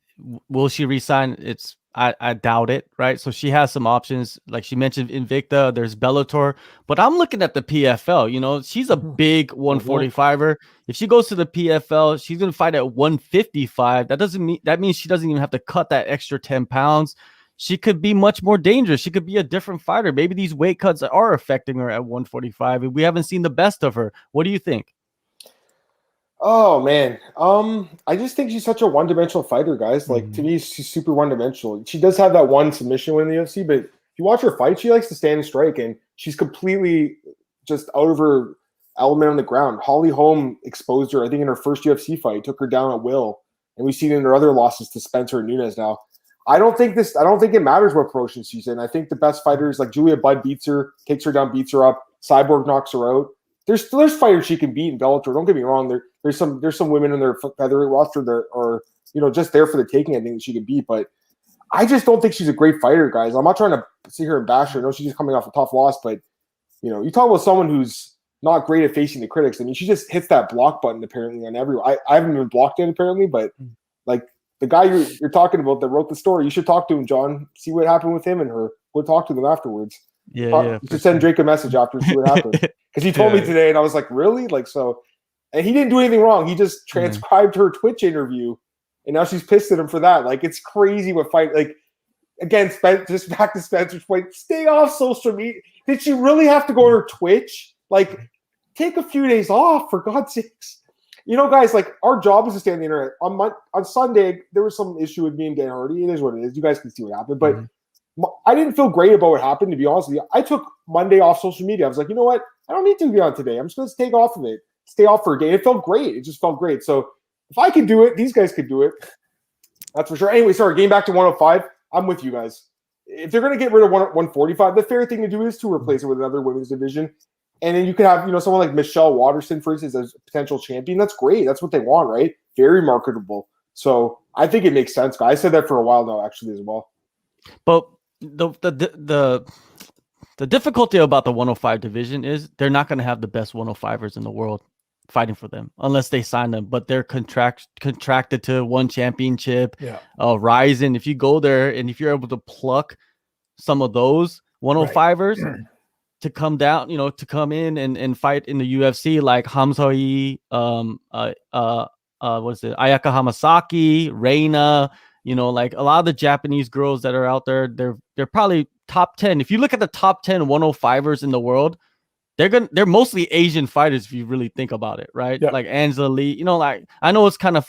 will she re-sign? I doubt it, right? So she has some options. Like she mentioned Invicta, there's Bellator, but I'm looking at the PFL. She's a big 145er. If she goes to the PFL, she's going to fight at 155. That means she doesn't even have to cut that extra 10 pounds. She could be much more dangerous. She could be a different fighter. Maybe these weight cuts are affecting her at 145. We haven't seen the best of her. What do you think? Oh man, I just think she's such a one-dimensional fighter, guys. Like to me, she's super one-dimensional. She does have that one submission win in the UFC, but if you watch her fight, she likes to stand and strike, and she's completely just out of her element on the ground. Holly Holm exposed her, I think, in her first UFC fight, took her down at will, and we've seen it in her other losses to Spencer and Nunes. Now, I don't think it matters what promotion she's in. I think the best fighters like Julia Budd beats her, takes her down, beats her up. Cyborg knocks her out. There's fighters she can beat in Bellator. Don't get me wrong. there's some women in their featherweight roster that are, you know, just there for the taking. I think that she could beat, but I just don't think she's a great fighter, guys. I'm not trying to sit here and bash her. I know she's just coming off a tough loss, but you know, you talk about someone who's not great at facing the critics. I mean, she just hits that block button apparently on everyone. I haven't been blocked in apparently, but like the guy you're talking about that wrote the story, you should talk to him, John. See what happened with him and her. We'll talk to them afterwards. Yeah. You should send Drake a message after, see what happened. Because he told me today, and I was like, really? Like, so, and he didn't do anything wrong. He just transcribed her Twitch interview, and now she's pissed at him for that. Like, it's crazy what fight. Like, again, just back to Spencer's point, stay off social media. Did she really have to go on her Twitch? Like, take a few days off, for God's sakes. You know, guys, like, our job is to stay on the internet. On Sunday, there was some issue with me and Dan Hardy. It is what it is. You guys can see what happened. But I didn't feel great about what happened, to be honest with you. I took Monday off social media. I was like, you know what? I don't need to be on today. I'm just going to take off of it. Stay off for a day. It felt great. It just felt great. So if I could do it, these guys could do it. That's for sure. Anyway, sorry, getting back to 105. I'm with you guys. If they're going to get rid of 145, the fair thing to do is to replace it with another women's division. And then you could have, you know, someone like Michelle Waterson, for instance, as a potential champion. That's great. That's what they want, right? Very marketable. So I think it makes sense. I said that for a while now, actually, as well. But the difficulty about the 105 division is they're not going to have the best 105ers in the world fighting for them unless they sign them. But they're contracted to one championship. Ryzen. If you go there and if you're able to pluck some of those 105ers to come down, you know, to come in and fight in the UFC, like Hamzoi, what is it, Ayaka Hamasaki, Reina, you know, like a lot of the Japanese girls that are out there, they're probably top 10. If you look at the top 10 105ers in the world, they're mostly Asian fighters if you really think about it, right? Like Angela Lee, you know, like I know it's kind of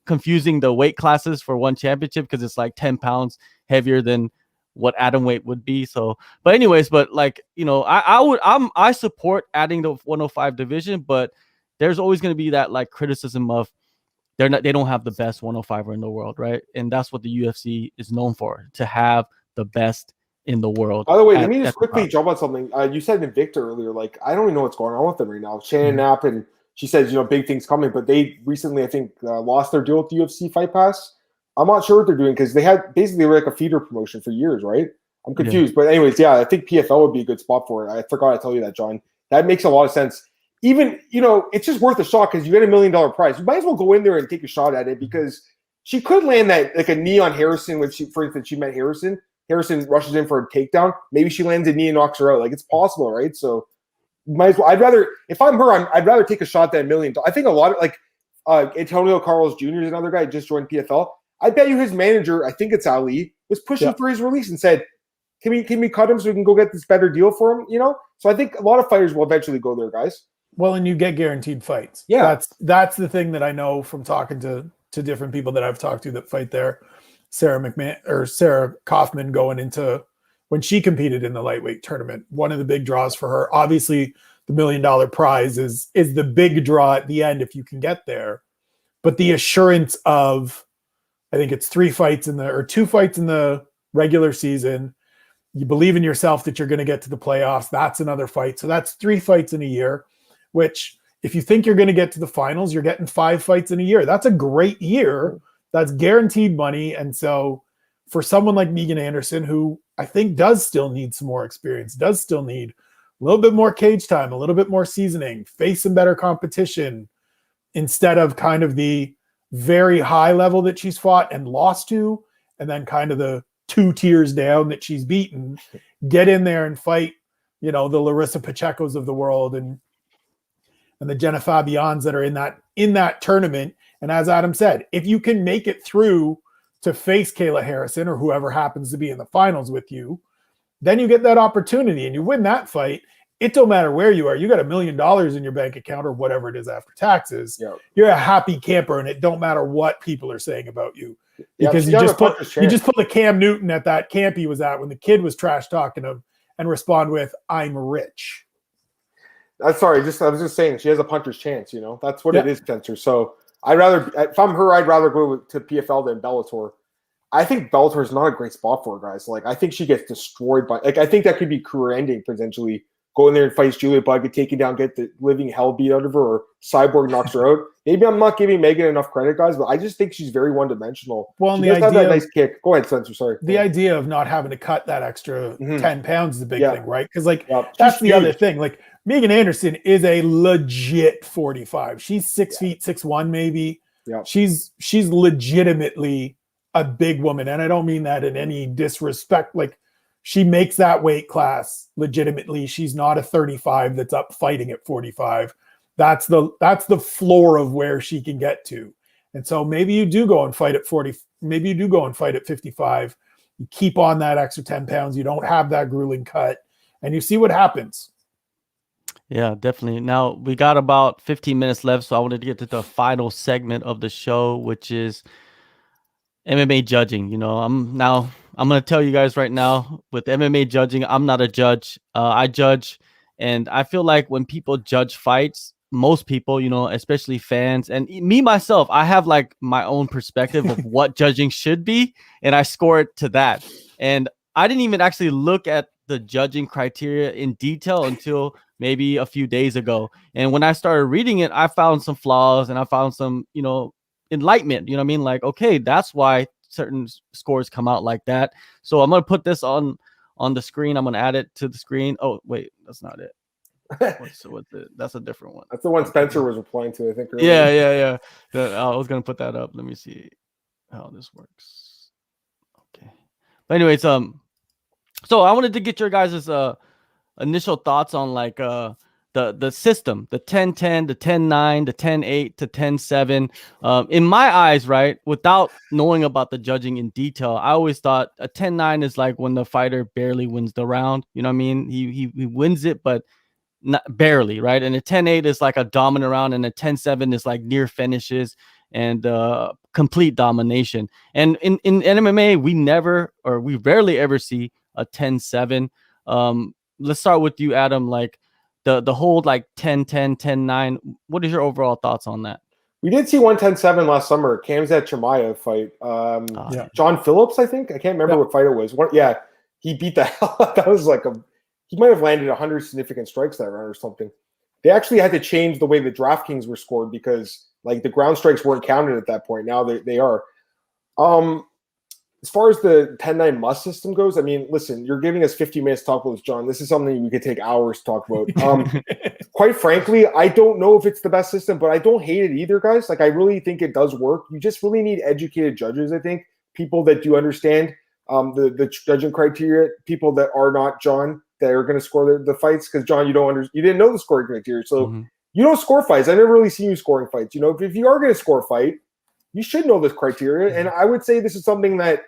confusing the weight classes for one championship because it's like 10 pounds heavier than what atom weight would be. So, but anyways, but like, you know, I support adding the 105 division, but there's always going to be that like criticism of they don't have the best 105er in the world, right? And that's what the UFC is known for, to have the best in the world. By the way, let me just quickly jump on something. You said Invicta earlier, like I don't even know what's going on with them right now. Shannon Knapp, and she says, you know, big things coming, but they recently, I think, lost their deal with the UFC Fight Pass. I'm not sure what they're doing because they were like a feeder promotion for years, right? I'm confused. But anyways, I think PFL would be a good spot for it. I forgot to tell you that, John. That makes a lot of sense. Even, you know, it's just worth a shot because you get $1 million prize. You might as well go in there and take a shot at it because she could land that, like a knee on Harrison when for instance, she met Harrison. Harrison rushes in for a takedown. Maybe she lands a knee and knocks her out. Like, it's possible, right? So might as well. If I'm her, I'd rather take a shot than $1 million. I think a lot of, like, Antonio Carlos Jr. is another guy who just joined PFL. I bet you his manager, I think it's Ali, was pushing for his release and said, can we cut him so we can go get this better deal for him? You know? So I think a lot of fighters will eventually go there, guys. Well, and you get guaranteed fights. That's the thing that I know from talking to different people that I've talked to that fight there. Sarah Kaufman going into when she competed in the lightweight tournament. One of the big draws for her, obviously, the $1 million prize is the big draw at the end if you can get there. But the assurance of, I think it's 2 fights in the regular season. You believe in yourself that you're going to get to the playoffs. That's another fight. So that's 3 fights in a year, which if you think you're going to get to the finals, you're getting 5 fights in a year. That's a great year. That's guaranteed money. And so for someone like Megan Anderson, who I think does still need some more experience, does still need a little bit more cage time, a little bit more seasoning, face some better competition instead of kind of the very high level that she's fought and lost to, and then kind of the 2 tiers down that she's beaten, get in there and fight, you know, the Larissa Pacheco's of the world and the Jenna Fabians that are in that tournament. And as Adam said, if you can make it through to face Kayla Harrison or whoever happens to be in the finals with you, then you get that opportunity and you win that fight. It don't matter where you are. You got $1 million in your bank account or whatever it is after taxes. You're a happy camper, and it don't matter what people are saying about you because you just put the Cam Newton at that camp he was at when the kid was trash talking him and respond with, "I'm rich." I was just saying she has a puncher's chance. You know, that's what it is, Spencer. So if I'm her, I'd rather go to PFL than Bellator. I think Bellator is not a great spot for her, guys. Like, I think she gets destroyed by, like, I think that could be career ending potentially go in there and fights Julia Budd, get taken down, get the living hell beat out of her, or Cyborg knocks her out. Maybe I'm not giving Megan enough credit, guys, but I just think she's very one-dimensional. Well, she does have that nice kick. Go ahead, Spencer. Sorry. The idea of not having to cut that extra 10 pounds is a big thing, right? Because like that's the huge. other thing. Like Megan Anderson is a legit 45. She's 6 feet 6'1", maybe. Yeah. She's legitimately a big woman, and I don't mean that in any disrespect. Like she makes that weight class legitimately. She's not a 35 that's up fighting at 45. That's the floor of where she can get to. And so maybe you do go and fight at 40. Maybe you do go and fight at 55. You keep on that extra 10 pounds. You don't have that grueling cut, and you see what happens. Yeah, definitely. Now we got about 15 minutes left, so I wanted to get to the final segment of the show, which is MMA judging. You know, I'm going to tell you guys right now, with MMA judging, I'm not a judge. I judge, and I feel like when people judge fights, most people, you know, especially fans and me myself, I have like my own perspective of what judging should be, and I score it to that. And I didn't even actually look at the judging criteria in detail until maybe a few days ago. And when I started reading it, I found some flaws and I found some, you know, enlightenment. You know what I mean? Like, okay, that's why certain scores come out like that. So I'm going to put this on the screen. I'm going to add it to the screen. Oh, wait, that's not it. What's it? That's a different one. That's the one Spencer was replying to, I think. Earlier. Yeah. I was going to put that up. Let me see how this works. Okay. But anyways, so I wanted to get your guys' initial thoughts on like the system, the 10-10, the 10-9, the 10-8 to 10-7. In my eyes, right, without knowing about the judging in detail, I always thought a 10-9 is like when the fighter barely wins the round. You know what I mean? He wins it, but not barely, right? And a 10-8 is like a dominant round, and a 10-7 is like near finishes and complete domination. And in MMA, we rarely ever see a 10-7. Let's start with you, Adam. Like the whole like 10-10, 10-9. What is your overall thoughts on that? We did see 110-7 last summer, Khamzat Chimaev fight. John Phillips, I think. I can't remember what fight it was. He beat the hell out. That was like he might have landed 100 significant strikes that round or something. They actually had to change the way the DraftKings were scored because like the ground strikes weren't counted at that point. Now they are. As far as the 10-9 must system goes, I mean, listen, you're giving us 50 minutes to talk about this, John. This is something we could take hours to talk about. Quite frankly, I don't know if it's the best system, but I don't hate it either, guys. Like, I really think it does work. You just really need educated judges, I think, people that do understand the judging criteria, people that are not John, that are going to score the fights. Because, John, you didn't know the scoring criteria. So you don't score fights. I've never really seen you scoring fights. You know, if you are going to score a fight, you should know this criteria. And I would say this is something that,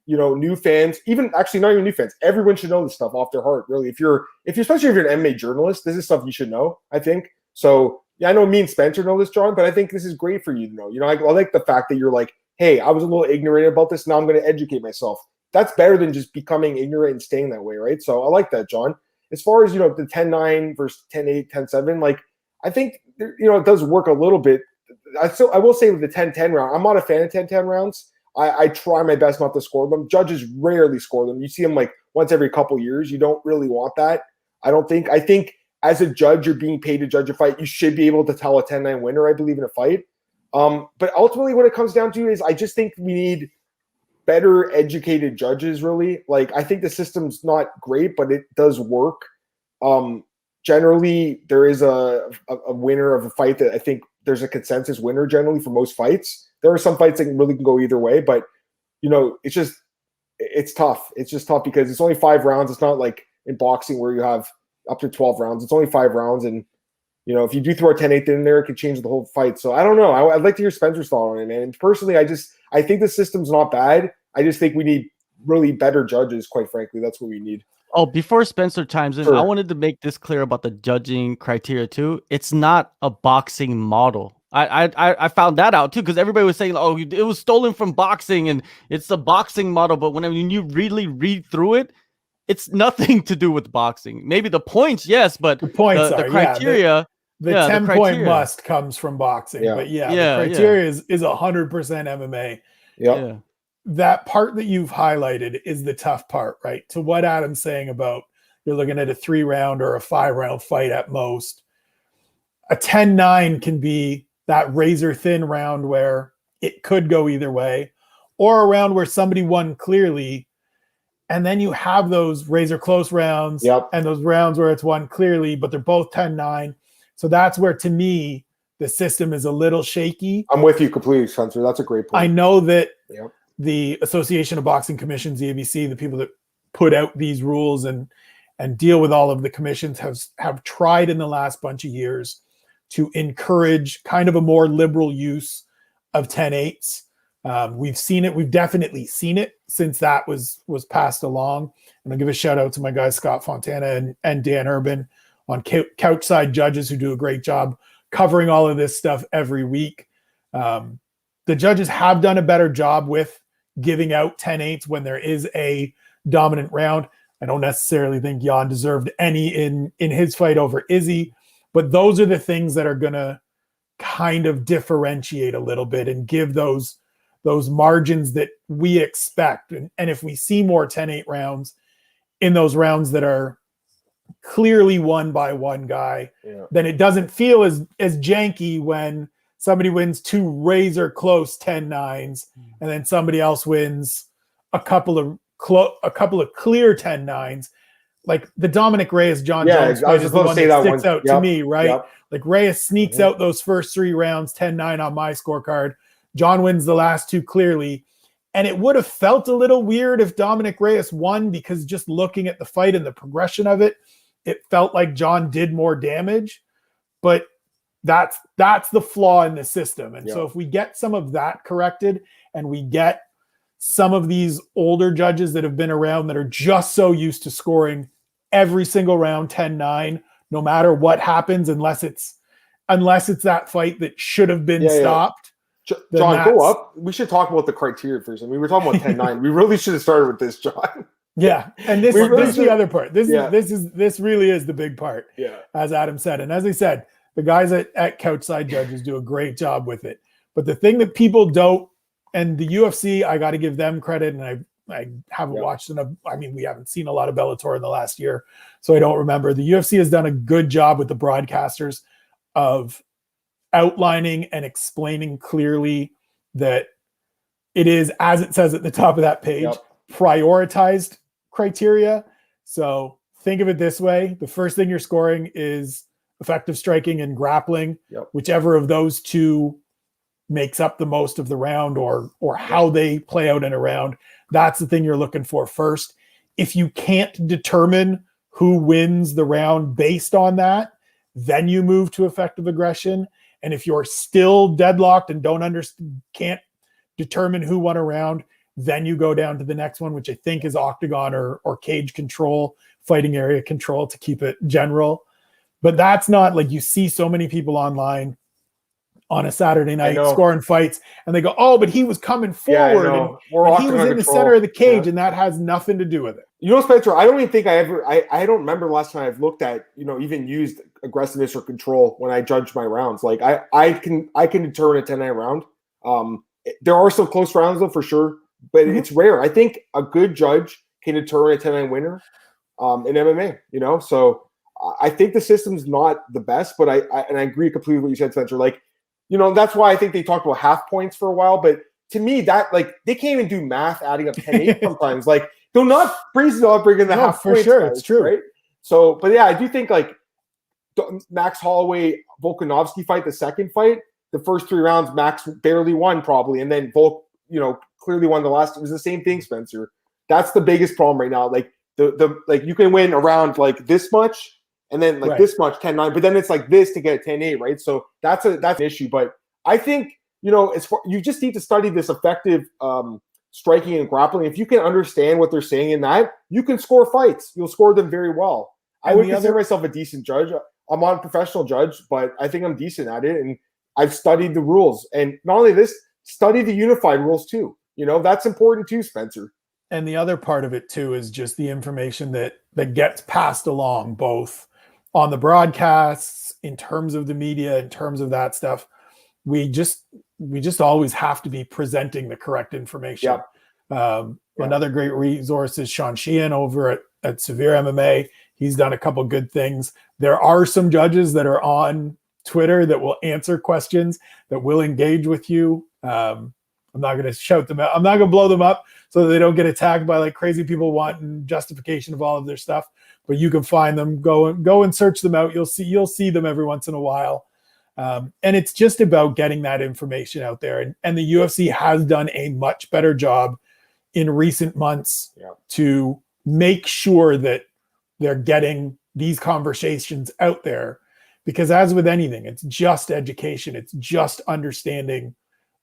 you know, new fans, not even new fans, everyone should know this stuff off their heart, really. Especially if you're an MMA journalist, this is stuff you should know, I think. So, yeah, I know me and Spencer know this, John, but I think this is great for you to know. You know, I like the fact that you're like, hey, I was a little ignorant about this. Now I'm going to educate myself. That's better than just becoming ignorant and staying that way, right? So I like that, John. As far as, you know, the 10-9 versus 10-8, 10-7, like, I think, you know, it does work a little bit. I will say with the 10-10 round, I'm not a fan of 10-10 rounds. I try my best not to score them. Judges rarely score them. You see them like once every couple years. You don't really want that. I don't think. I think as a judge, you're being paid to judge a fight. You should be able to tell a 10-9 winner, I believe, in a fight. But ultimately what it comes down to is I just think we need better educated judges, really. Like, I think the system's not great, but it does work. Generally, there is a winner of a fight that I think there's a consensus winner generally for most fights. There are some fights that really can go either way, but, you know, it's tough. It's just tough because it's only 5 rounds. It's not like in boxing where you have up to 12 rounds. It's only 5 rounds. And, you know, if you do throw a 10-8 in there, it could change the whole fight. So I don't know. I'd like to hear Spencer's thought on it, man. And personally, I think the system's not bad. I just think we need really better judges, quite frankly. That's what we need. Oh, before Spencer chimes in, Sure. I wanted to make this clear about the judging criteria too. It's not a boxing model. I found that out too, because everybody was saying, oh, it was stolen from boxing and it's a boxing model. But when you really read through it, it's nothing to do with boxing. Maybe the points, yes, but the criteria. The 10-point must comes from boxing. But the criteria is 100% MMA. Yeah. That part that you've highlighted is the tough part, right? To what Adam's saying about, you're looking at a 3-round or a 5-round fight at most. A 10-9 can be that razor thin round where it could go either way, or a round where somebody won clearly. And then you have those razor close rounds and those rounds where it's won clearly, but they're both 10-9. So that's where, to me, the system is a little shaky. I'm with you completely, Spencer. That's a great point. I know that the Association of Boxing Commissions, the ABC, the people that put out these rules and deal with all of the commissions have tried in the last bunch of years to encourage kind of a more liberal use of 10-8s. We've seen it. We've definitely seen it since that was passed along. And I'll give a shout out to my guys, Scott Fontana and Dan Urban on Couchside Judges, who do a great job covering all of this stuff every week. The judges have done a better job with giving out 10-8s when there is a dominant round. I don't necessarily think Hyon deserved any in his fight over Izzy, but those are the things that are going to kind of differentiate a little bit and give those margins that we expect. And if we see more 10-8 rounds in those rounds that are clearly won by one guy, then it doesn't feel as janky when somebody wins 2 razor close 10-9s and then somebody else wins a couple of clear 10-9s. Like the Dominic Reyes John Jones fight is the one that sticks out to me, right? Like Reyes sneaks out those first 3 rounds 10-9 on my scorecard. John wins the last 2 clearly. And it would have felt a little weird if Dominic Reyes won, because just looking at the fight and the progression of it, it felt like John did more damage. But that's the flaw in the system. And so if we get some of that corrected and we get some of these older judges that have been around that are just so used to scoring every single round 10-9, no matter what happens, unless it's that fight that should have been stopped. John, go up. We should talk about the criteria first. I mean, we're talking about 10-9. We really should have started with this, John. Yeah, and this is the other part. This really is the big part. Yeah, as Adam said, and as I said, the guys at Couchside Judges do a great job with it. But the thing that people don't, and the UFC, I got to give them credit, and I haven't watched enough. I mean, we haven't seen a lot of Bellator in the last year, so I don't remember. The UFC has done a good job with the broadcasters of outlining and explaining clearly that it is, as it says at the top of that page, prioritized criteria. So think of it this way. The first thing you're scoring is effective striking and grappling, whichever of those two makes up the most of the round, or how they play out in a round. That's the thing you're looking for first. If you can't determine who wins the round based on that, then you move to effective aggression. And if you're still deadlocked and can't determine who won a round, then you go down to the next one, which I think is octagon or cage control, fighting area control, to keep it general. But that's not like, you see so many people online on a Saturday night scoring fights, and they go, oh, but he was coming forward and he was in the center of the cage, and that has nothing to do with it. You know, Spencer, I don't even think I don't remember the last time I've looked at, even used aggressiveness or control when I judge my rounds. Like I can determine a 10-9 round. There are some close rounds though, for sure, but it's rare. I think a good judge can determine a 10-9 winner in MMA, so I think the system's not the best, but I agree completely with what you said, Spencer. Like, that's why I think they talked about half points for a while, but to me, that, like, they can't even do math adding up 10-8 sometimes. Like, they're not bringing the half for points. Sure, guys, it's true. Right? So, but yeah, I do think, like, Max Holloway Volkanovski fight, the second fight, the first 3 rounds, Max barely won probably, and then Volk, clearly won the last. It was the same thing, Spencer. That's the biggest problem right now. Like, like, you can win around like this much, and then like this much 10-9, but then it's like this to get a 10-8, right? So that's an issue. But I think, you just need to study this effective striking and grappling. If you can understand what they're saying in that, you can score fights. You'll score them very well. I would consider myself a decent judge. I'm not a professional judge, but I think I'm decent at it. And I've studied the rules. And not only this, study the unified rules too. That's important too, Spencer. And the other part of it too is just the information that gets passed along, both on the broadcasts, in terms of the media, in terms of that stuff. We just always have to be presenting the correct information. Another great resource is Sean Sheehan over at Severe MMA. He's done a couple good things. There are some judges that are on Twitter that will answer questions, that will engage with you. I'm not going to shout them out. I'm not going to blow them up so that they don't get attacked by like crazy people wanting justification of all of their stuff. But you can find them. Go and search them out. You'll see them every once in a while. And it's just about getting that information out there. And the UFC has done a much better job in recent months to make sure that they're getting these conversations out there. Because as with anything, it's just education. It's just understanding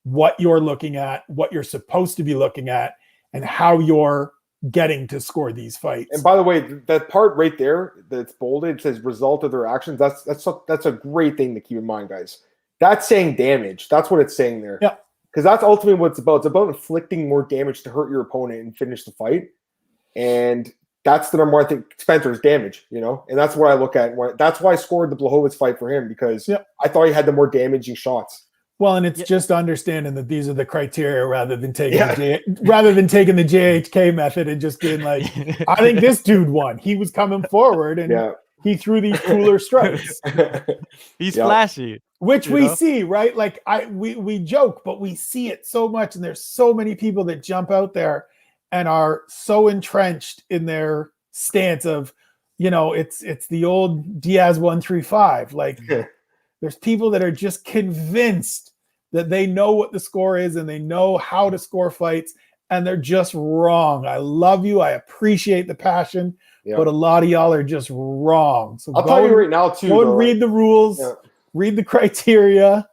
what you're looking at, what you're supposed to be looking at, and how you're getting to score these fights. And by the way, that part right there that's bolded, it says result of their actions. That's a great thing to keep in mind, guys. That's saying damage. That's what it's saying there. Yeah. Because that's ultimately what it's about. It's about inflicting more damage to hurt your opponent and finish the fight. And that's the number one thing. Spencer's damage, you know? And that's what I look at. That's why I scored the Blachowicz fight for him, because I thought he had the more damaging shots. Well, and it's just understanding that these are the criteria rather than taking the JHK method and just being like, I think this dude won. He was coming forward and he threw these cooler strikes. He's flashy. Which we see, right? Like we joke, but we see it so much, and there's so many people that jump out there and are so entrenched in their stance of, you know, it's the old Diaz 135. Like there's people that are just convinced that they know what the score is and they know how to score fights, and they're just wrong. I love you. I appreciate the passion, but a lot of y'all are just wrong. So I'll tell you right now too. Go and read the rules, read the criteria,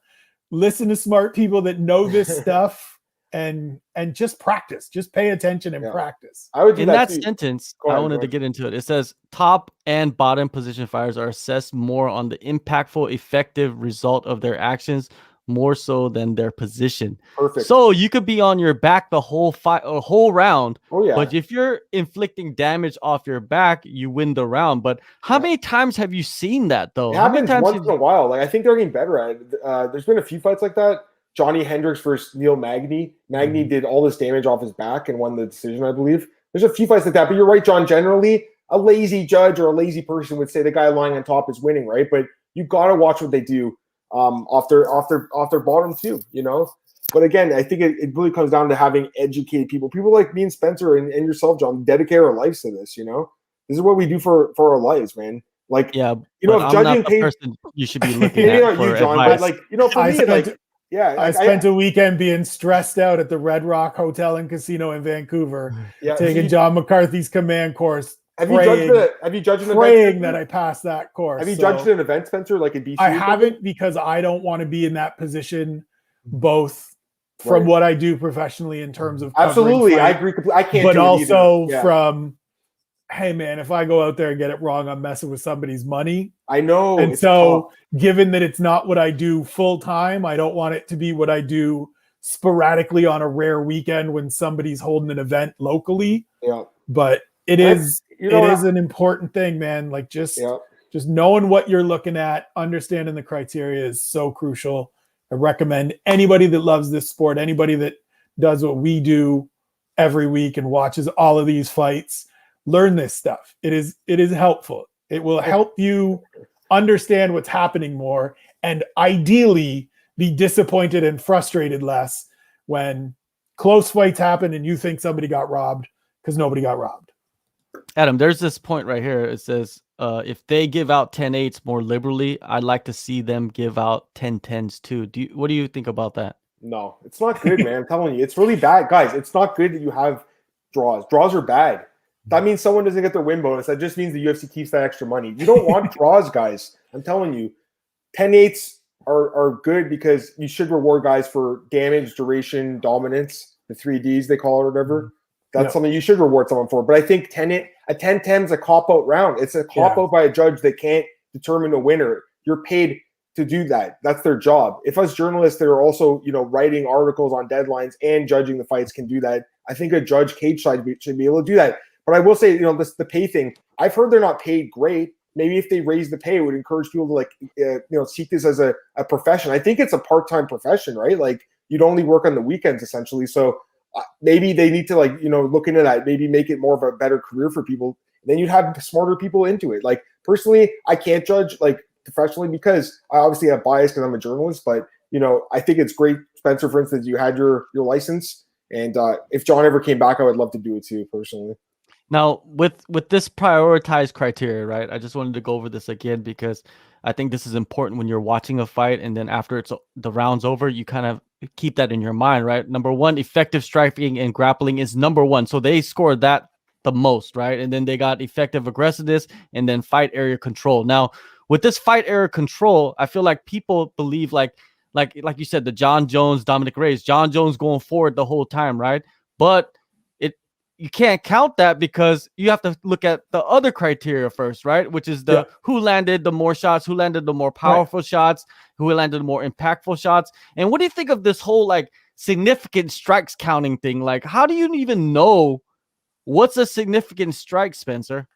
listen to smart people that know this stuff, and just practice. Just pay attention and practice. I would do in that too. sentence, Go ahead, I wanted to get into it. It says top and bottom position fighters are assessed more on the impactful, effective result of their actions, more so than their position. Perfect. So you could be on your back the whole fight, a whole round. Oh yeah. But if you're inflicting damage off your back, you win the round. But how many times have you seen that though? It How many happens times once in a while. Like I think they're getting better at it. There's been a few fights like that. Johnny Hendricks versus Neil Magny. Magny did all this damage off his back and won the decision, I believe. There's a few fights like that. But you're right, John. Generally, a lazy judge or a lazy person would say the guy lying on top is winning, right? But you got to watch what they do off their bottom too, you know. But again, I think it really comes down to having educated people like me and Spencer and yourself, John, dedicate our lives to this. You know, this is what we do for our lives, man. Like, you know, if judging person you should be looking at for John, advice. but like, you know, for me, I spent a weekend being stressed out at the Red Rock Hotel and Casino in Vancouver, taking John McCarthy's command course. Have you judged an event? That I passed that course. Have you judged an event, Spencer, like in BC? I haven't, because I don't want to be in that position, both from what I do professionally in terms of absolutely, fight, I agree. I can't, but also from, hey man, if I go out there and get it wrong, I'm messing with somebody's money. I know. And so, given that it's not what I do full time, I don't want it to be what I do sporadically on a rare weekend when somebody's holding an event locally. Yeah, but it is an important thing, man. Like just knowing what you're looking at, understanding the criteria is so crucial. I recommend anybody that loves this sport, anybody that does what we do every week and watches all of these fights, learn this stuff. It is helpful. It will help you understand what's happening more, and ideally be disappointed and frustrated less when close fights happen and you think somebody got robbed, because nobody got robbed. Adam, there's this point right here. It says, if they give out 10-8s more liberally, I'd like to see them give out 10-10s too. What do you think about that? No, it's not good, man. I'm telling you, it's really bad. Guys, it's not good that you have draws. Draws are bad. That means someone doesn't get their win bonus. That just means the UFC keeps that extra money. You don't want draws, guys. I'm telling you. 10-8s are good because you should reward guys for damage, duration, dominance, the 3Ds they call it or whatever. That's something you should reward someone for. But I think a 10-10 is a cop-out round. It's a cop-out by a judge that can't determine the winner. You're paid to do that. That's their job. If us journalists that are also, you know, writing articles on deadlines and judging the fights can do that, I think a judge cage side should be able to do that. But I will say, you know, the pay thing, I've heard they're not paid great. Maybe if they raise the pay, it would encourage people to like, you know, seek this as a profession. I think it's a part-time profession, right? Like you'd only work on the weekends essentially. So maybe they need to, like, you know, look into that, maybe make it more of a better career for people. Then you'd have smarter people into it. Like personally, I can't judge like professionally because I obviously have bias because I'm a journalist, but I think it's great, Spencer, for instance, you had your license, and if John ever came back, I would love to do it too, personally. Now, with this prioritized criteria, right? I just wanted to go over this again because I think this is important when you're watching a fight, and then after the round's over, you kind of keep that in your mind, right? Number one, effective striking and grappling is number one, so they scored that the most, right? And then they got effective aggressiveness and then fight area control. Now, with this fight area control, I feel like people believe like you said, the John Jones, Dominic Reyes, John Jones going forward the whole time, right? But you can't count that because you have to look at the other criteria first, right? Which is who landed the more shots, who landed the more powerful shots, who landed the more impactful shots. And what do you think of this whole like significant strikes counting thing? Like, how do you even know what's a significant strike, Spencer?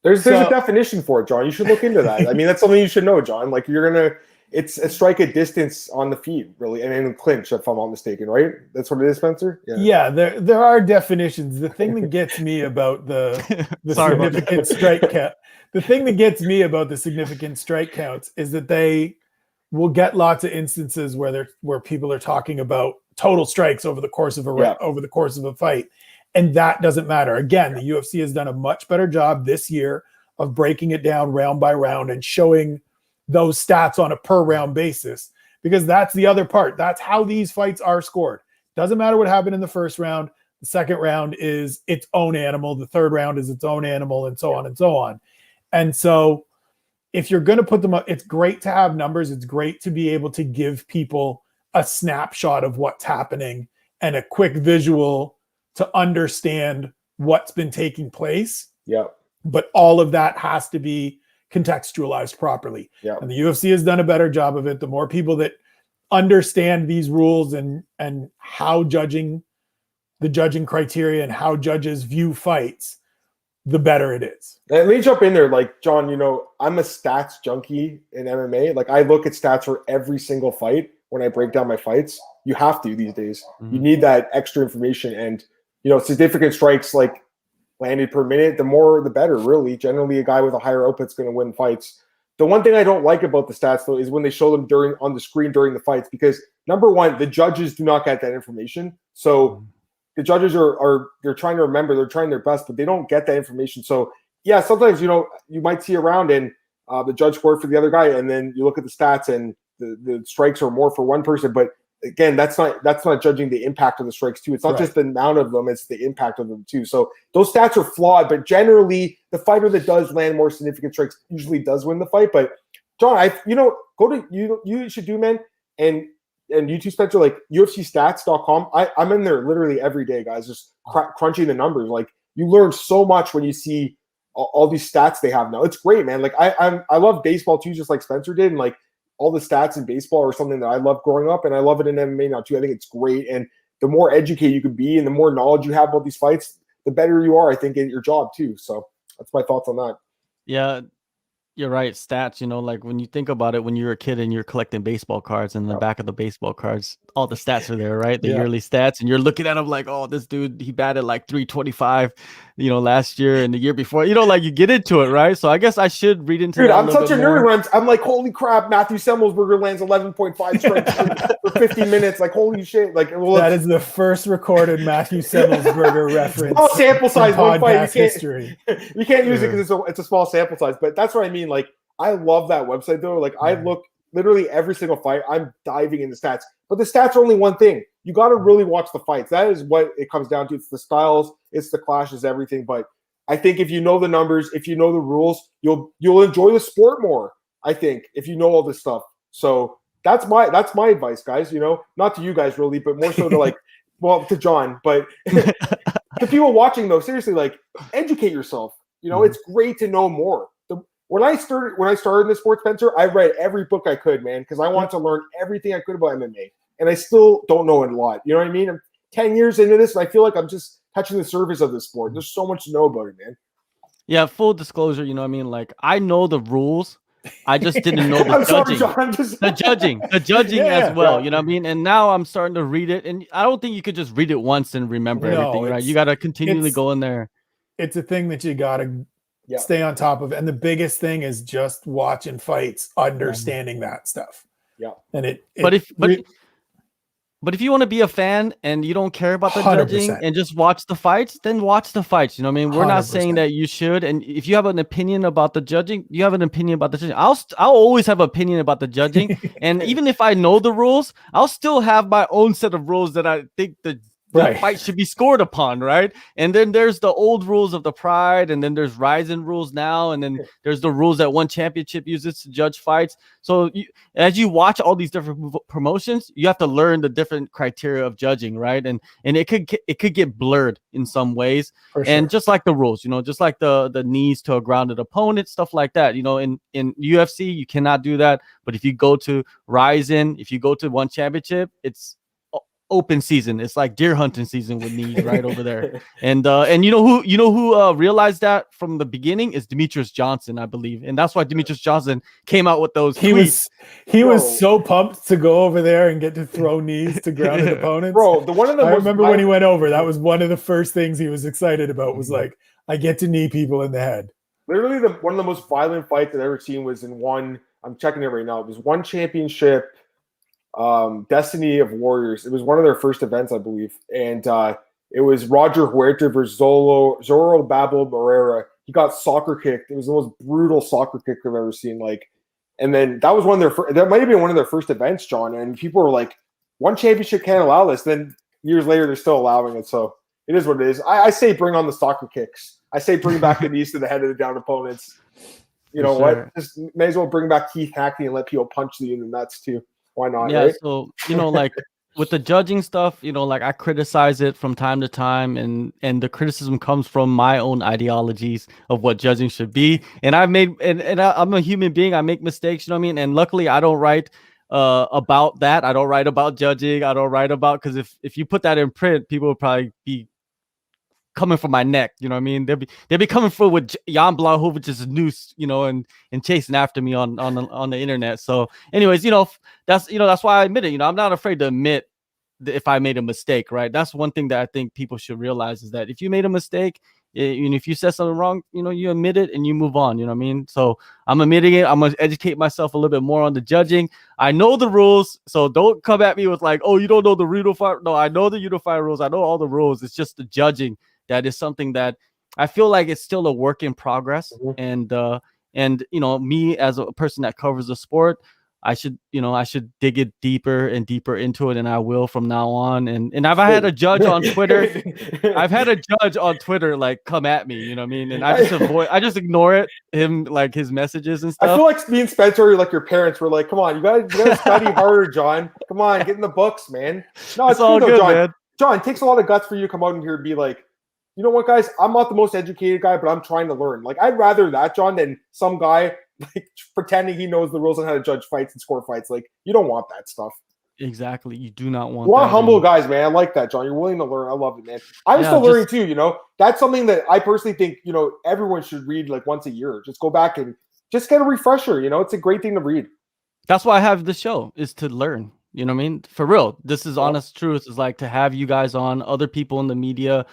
There's a definition for it, John. You should look into that. I mean, that's something you should know, John. Like it's a strike at distance on the feet, really, and in clinch, if I'm not mistaken, right? That's what it is, Spencer? Yeah, there are definitions. The thing that gets me about the significant strike count, the thing that gets me about the significant strike counts is that they will get lots of instances where people are talking about total strikes over the course of a fight, and that doesn't matter. Again, the UFC has done a much better job this year of breaking it down round by round and showing those stats on a per round basis, because that's the other part. That's how these fights are scored. Doesn't matter what happened in the first round. The second round is its own animal. The third round is its own animal, and so on and so on. And so if you're going to put them up, it's great to have numbers. It's great to be able to give people a snapshot of what's happening and a quick visual to understand what's been taking place. Yeah. But all of that has to be contextualized properly. Yeah. And the UFC has done a better job of it. The more people that understand these rules and how the judging criteria and how judges view fights, the better it is. And let me jump in there. Like, John, I'm a stats junkie in MMA. Like, I look at stats for every single fight when I break down my fights. You have to these days. Mm-hmm. You need that extra information. And, significant strikes like landed per minute, the more the better, really. Generally, a guy with a higher output's going to win fights. The one thing I don't like about the stats, though, is when they show them on the screen during the fights, because number one, the judges do not get that information. So the judges they're trying to remember, they're trying their best, but they don't get that information. So yeah, sometimes, you might see a round and the judge scored for the other guy, and then you look at the stats and the strikes are more for one person. But again, that's not judging the impact of the strikes too. It's not just the amount of them, it's the impact of them too. So those stats are flawed, but generally the fighter that does land more significant strikes usually does win the fight. But John, you should do, man, and you too, Spencer, like UFCstats.com. I'm in there literally every day, guys, just crunching the numbers. Like, you learn so much when you see all these stats they have now. It's great, man. Like, I love baseball too, just like Spencer did, and like all the stats in baseball are something that I love growing up, and I love it in MMA now too. I think it's great, and the more educated you can be and the more knowledge you have about these fights, the better you are, I think, at your job too. So that's my thoughts on that. Yeah, you're right. Stats, like when you think about it, when you're a kid and you're collecting baseball cards, and in the back of the baseball cards, all the stats are there, right? The yearly stats, and you're looking at them like, oh, this dude, he batted like 325, last year and the year before. Like you get into it, right? So I guess I should read into. Dude, I'm such a nerd. I'm like, holy crap! Matthew Semmelsberger lands 11.5 strikes for 50 minutes. Like, holy shit! Like, that is the first recorded Matthew Semmelsberger reference. Oh, sample size, one fight. History. You can't use it because it's a small sample size. But that's what I mean. Like, I love that website though. Like, I look literally every single fight. I'm diving into stats, but the stats are only one thing. You got to really watch the fights. That is what it comes down to. It's the styles, it's the clashes, everything. But I think if you know the numbers, if you know the rules, you'll enjoy the sport more. I think if you know all this stuff. So that's my advice, guys. Not to you guys really, but more so to to John, but to people watching though. Seriously, like, educate yourself. It's great to know more. When I started in the sport, Spencer, I read every book I could, man, because I wanted to learn everything I could about MMA. And I still don't know a lot. You know what I mean? I'm 10 years into this, and I feel like I'm just touching the surface of the sport. There's so much to know about it, man. Yeah, full disclosure, like, I know the rules. I just didn't know the judging. Sorry, the judging as well. You know what I mean? And now I'm starting to read it, and I don't think you could just read it once and remember everything, right? You got to continually go in there. it's a thing that you gotta stay on top of. And the biggest thing is just watching fights, understanding that stuff. Yeah. And but if you want to be a fan and you don't care about the 100%. judging and just watch the fights, then watch the fights. You know what I mean? We're not saying 100%. that you should. And if you have an opinion about the judging, you have an opinion about the judging. I'll always have an opinion about the judging. And even if I know the rules, I'll still have my own set of rules that I think the fight should be scored upon, right? And then there's the old rules of the Pride, and then there's Ryzen rules now, and then there's the rules that One Championship uses to judge fights. So as you watch all these different promotions, you have to learn the different criteria of judging, right? And it could get blurred in some ways. And just like the rules, you know, just like the knees to a grounded opponent, stuff like that. You know, in UFC, you cannot do that. But if you go to Ryzen, if you go to One Championship, it's open season. It's like deer hunting season with knees right over there. And you know who realized that from the beginning is Demetrius Johnson, I believe. And that's why Demetrius Johnson came out with those tweets. He was so pumped to go over there and get to throw knees to grounded opponents. Bro, I remember when he went over, that was one of the first things he was excited about, was like, I get to knee people in the head. Literally one of the most violent fights I've ever seen was in one, I'm checking it right now. It was One Championship, Destiny of Warriors. It was one of their first events, I believe, and it was Roger Huerta versus Zorro Babel Barrera. He got soccer kicked. It was the most brutal soccer kick I've ever seen. Like, and then that was one of their that might have been one of their first events, John. And people were like, One Championship can't allow this. Then years later, they're still allowing it. So it is what it is. I say bring on the soccer kicks. I say bring back the knees to the head of the down opponents. You know what? Just may as well bring back Keith Hackney and let people punch you in the nuts too. Why not? Yeah, right? So you know, like with the judging stuff, you know, like I criticize it from time to time, and the criticism comes from my own ideologies of what judging should be. And I've made I'm a human being. I make mistakes, you know what I mean? And luckily, I don't write about that. I don't write about judging. I don't write about, because if you put that in print, people would probably be coming for my neck, you know what I mean? They'll be coming for with Jan Blachowicz's noose, you know, and chasing after me on the internet. So, anyways, you know, that's why I admit it. You know, I'm not afraid to admit if I made a mistake, right? That's one thing that I think people should realize, is that if you made a mistake, and if you said something wrong, you know, you admit it and you move on. You know what I mean? So I'm admitting it. I'm gonna educate myself a little bit more on the judging. I know the rules, so don't come at me with like, oh, you don't know the unified. No, I know the unified rules. I know all the rules. It's just the judging that is something that I feel like it's still a work in progress. And you know, me as a person that covers the sport, I should dig it deeper and deeper into it, and I will from now on. And I've had a judge on Twitter. I've had a judge on Twitter like come at me, you know what I mean? And I just ignore him, like his messages and stuff. I feel like me and Spencer, like your parents, were like, "Come on, you gotta study harder, John. Come on, get in the books, man." No, it's all good, John. Man. John, it takes a lot of guts for you to come out in here and be like, you know what, guys? I'm not the most educated guy, but I'm trying to learn. Like, I'd rather that, John, than some guy like pretending he knows the rules on how to judge fights and score fights. Like, you don't want that stuff. Exactly. You do not want. You want humble guys, man. I like that, John. You're willing to learn. I love it, man. I'm still learning too. You know, that's something that I personally think, you know, everyone should read like once a year. Just go back and just get a refresher. You know, it's a great thing to read. That's why I have the show, is to learn. You know what I mean? For real. This is honest truth. It's like to have you guys on, other people in the media,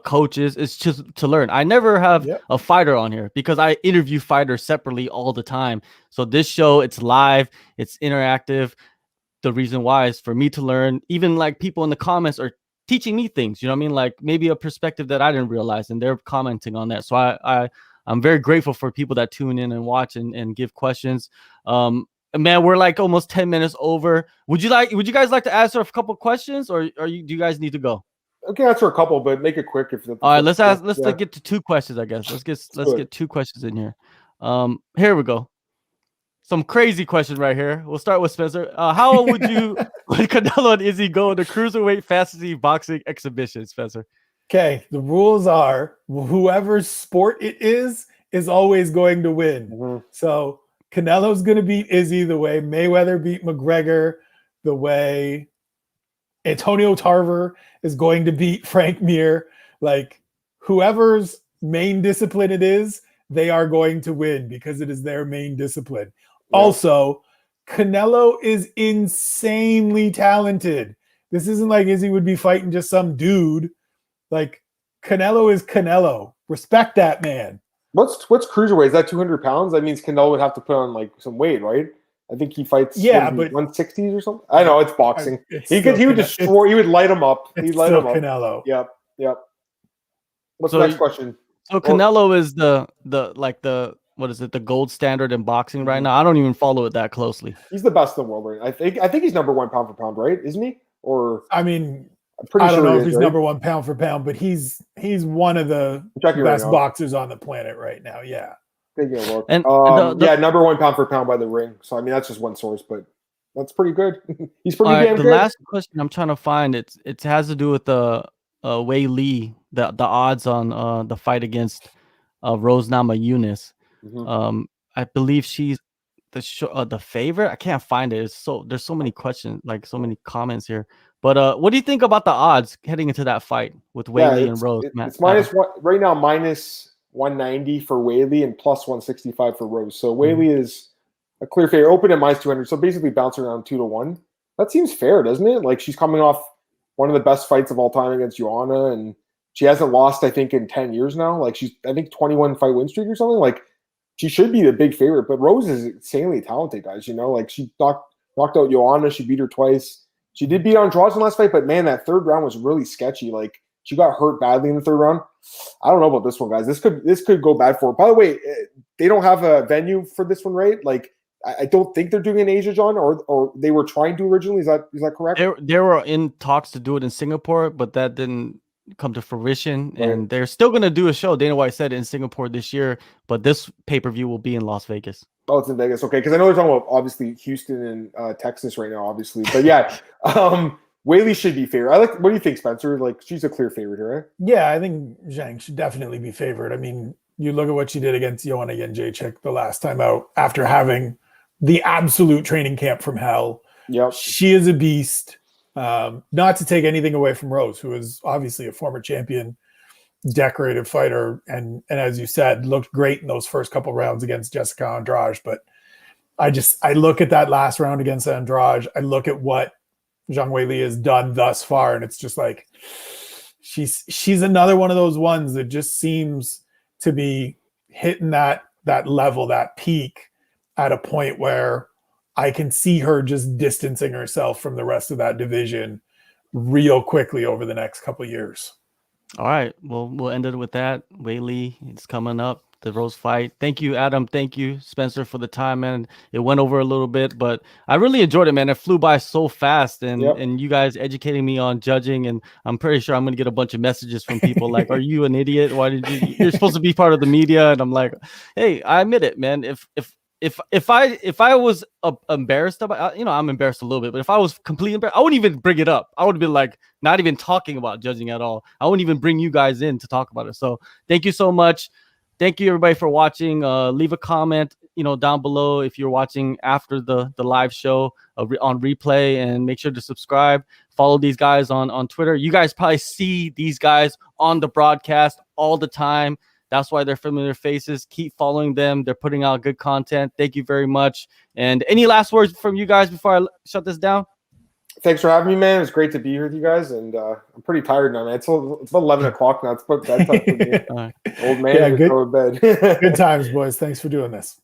coaches. It's just to learn. I never have a fighter on here because I interview fighters separately all the time. So this show, it's live, it's interactive. The reason why is for me to learn. Even like people in the comments are teaching me things, you know what I mean? Like maybe a perspective that I didn't realize, and they're commenting on that. So I'm very grateful for people that tune in and watch and give questions. Man, we're like almost 10 minutes over. Would you guys like to answer a couple questions, or do you guys need to go? I can answer a couple, but make it quick. All right, let's get to two questions, I guess. Let's get two questions in here. Here we go. Some crazy question right here. We'll start with Spencer. How would Canelo and Izzy go in the cruiserweight fantasy boxing exhibition, Spencer? Okay, the rules are whoever's sport it is always going to win. So Canelo's going to beat Izzy the way Mayweather beat McGregor, the way Antonio Tarver is going to beat Frank Mir. Like, whoever's main discipline it is, they are going to win because it is their main discipline. Yeah. Also, Canelo is insanely talented. This isn't like Izzy would be fighting just some dude. Like, Canelo is Canelo. Respect that man. What's cruiserweight? Is that 200 pounds? That means Canelo would have to put on like some weight, right? I think he fights. Yeah, but 160s or something. I know it's boxing. He would destroy. He would light him up. He'd light him up. Canelo. Yep. What's the next question? So Canelo is the what is it? The gold standard in boxing right now. I don't even follow it that closely. He's the best in the world, right? I think he's number 1 pound for pound, right? Isn't he? Or I mean, I'm pretty I don't sure know he if is, he's right? number 1 pound for pound, but he's one of the best boxers on the planet right now. Yeah. Taking a look. And number 1 pound for pound by the ring. So I mean, that's just one source, but that's pretty good. He's pretty damn good. The last question I'm trying to find it has to do with the Wei Li, the odds on the fight against Rose Namajunas. I believe she's the favorite. I can't find it. There's so many questions, like so many comments here. But what do you think about the odds heading into that fight with Wei Li and Rose? It's minus one right now, minus 190 for Wei Li and plus 165 for Rose. So Wei Li is a clear favorite. Open at minus 200. So basically bouncing around 2-1. That seems fair, doesn't it? Like she's coming off one of the best fights of all time against Joanna, and she hasn't lost, I think, in 10 years now. Like she's, I think, 21 fight win streak or something. Like she should be the big favorite. But Rose is insanely talented, guys. You know, like she knocked out Joanna. She beat her twice. She did beat Andrade in the last fight, but man, that third round was really sketchy. Like she got hurt badly in the third round. I don't know about this one, guys. This could go bad for her. By the way, they don't have a venue for this one, right? Like I don't think they're doing an Asia, John, or they were trying to originally. Is that correct? They were in talks to do it in Singapore, but that didn't come to fruition. Right. And they're still going to do a show. Dana White said in Singapore this year, but this pay-per-view will be in Las Vegas. Oh, it's in Vegas. Okay, because I know they're talking about obviously Houston and Texas right now, obviously. But yeah, Wei Li should be favored. What do you think, Spencer? Like she's a clear favorite here, right? Yeah, I think Zhang should definitely be favored. I mean, you look at what she did against Joanna Jędrzejczyk the last time out after having the absolute training camp from hell. Yep. She is a beast. Not to take anything away from Rose, who is obviously a former champion, decorated fighter, and as you said, looked great in those first couple rounds against Jessica Andrade. But I look at that last round against Andrade, I look at what Zhang Weili has done thus far, and it's just like she's another one of those ones that just seems to be hitting that level, that peak, at a point where I can see her just distancing herself from the rest of that division real quickly over the next couple of years. All right. Well, we'll end it with that. Wei Li is coming up, the Rose fight. Thank you, Adam. Thank you, Spencer, for the time, man. It went over a little bit, but I really enjoyed it, man. It flew by so fast, and you guys educating me on judging, and I'm pretty sure I'm going to get a bunch of messages from people like, are you an idiot? Why did you're supposed to be part of the media? And I'm like, hey, I admit it, man. If I was embarrassed about, I'm embarrassed a little bit, but if I was completely embarrassed, I wouldn't even bring it up. I would have been like, not even talking about judging at all. I wouldn't even bring you guys in to talk about it. So thank you so much. Thank you everybody for watching. Leave a comment, down below if you're watching after the live show on replay, and make sure to subscribe. Follow these guys on Twitter. You guys probably see these guys on the broadcast all the time. That's why they're familiar faces. Keep following them. They're putting out good content. Thank you very much. And any last words from you guys before I shut this down? Thanks for having me, man. It was great to be here with you guys. And I'm pretty tired now, man. It's about 11 o'clock now. It's about bedtime for me. Right. Old man, yeah, good, go to bed. Good times, boys. Thanks for doing this.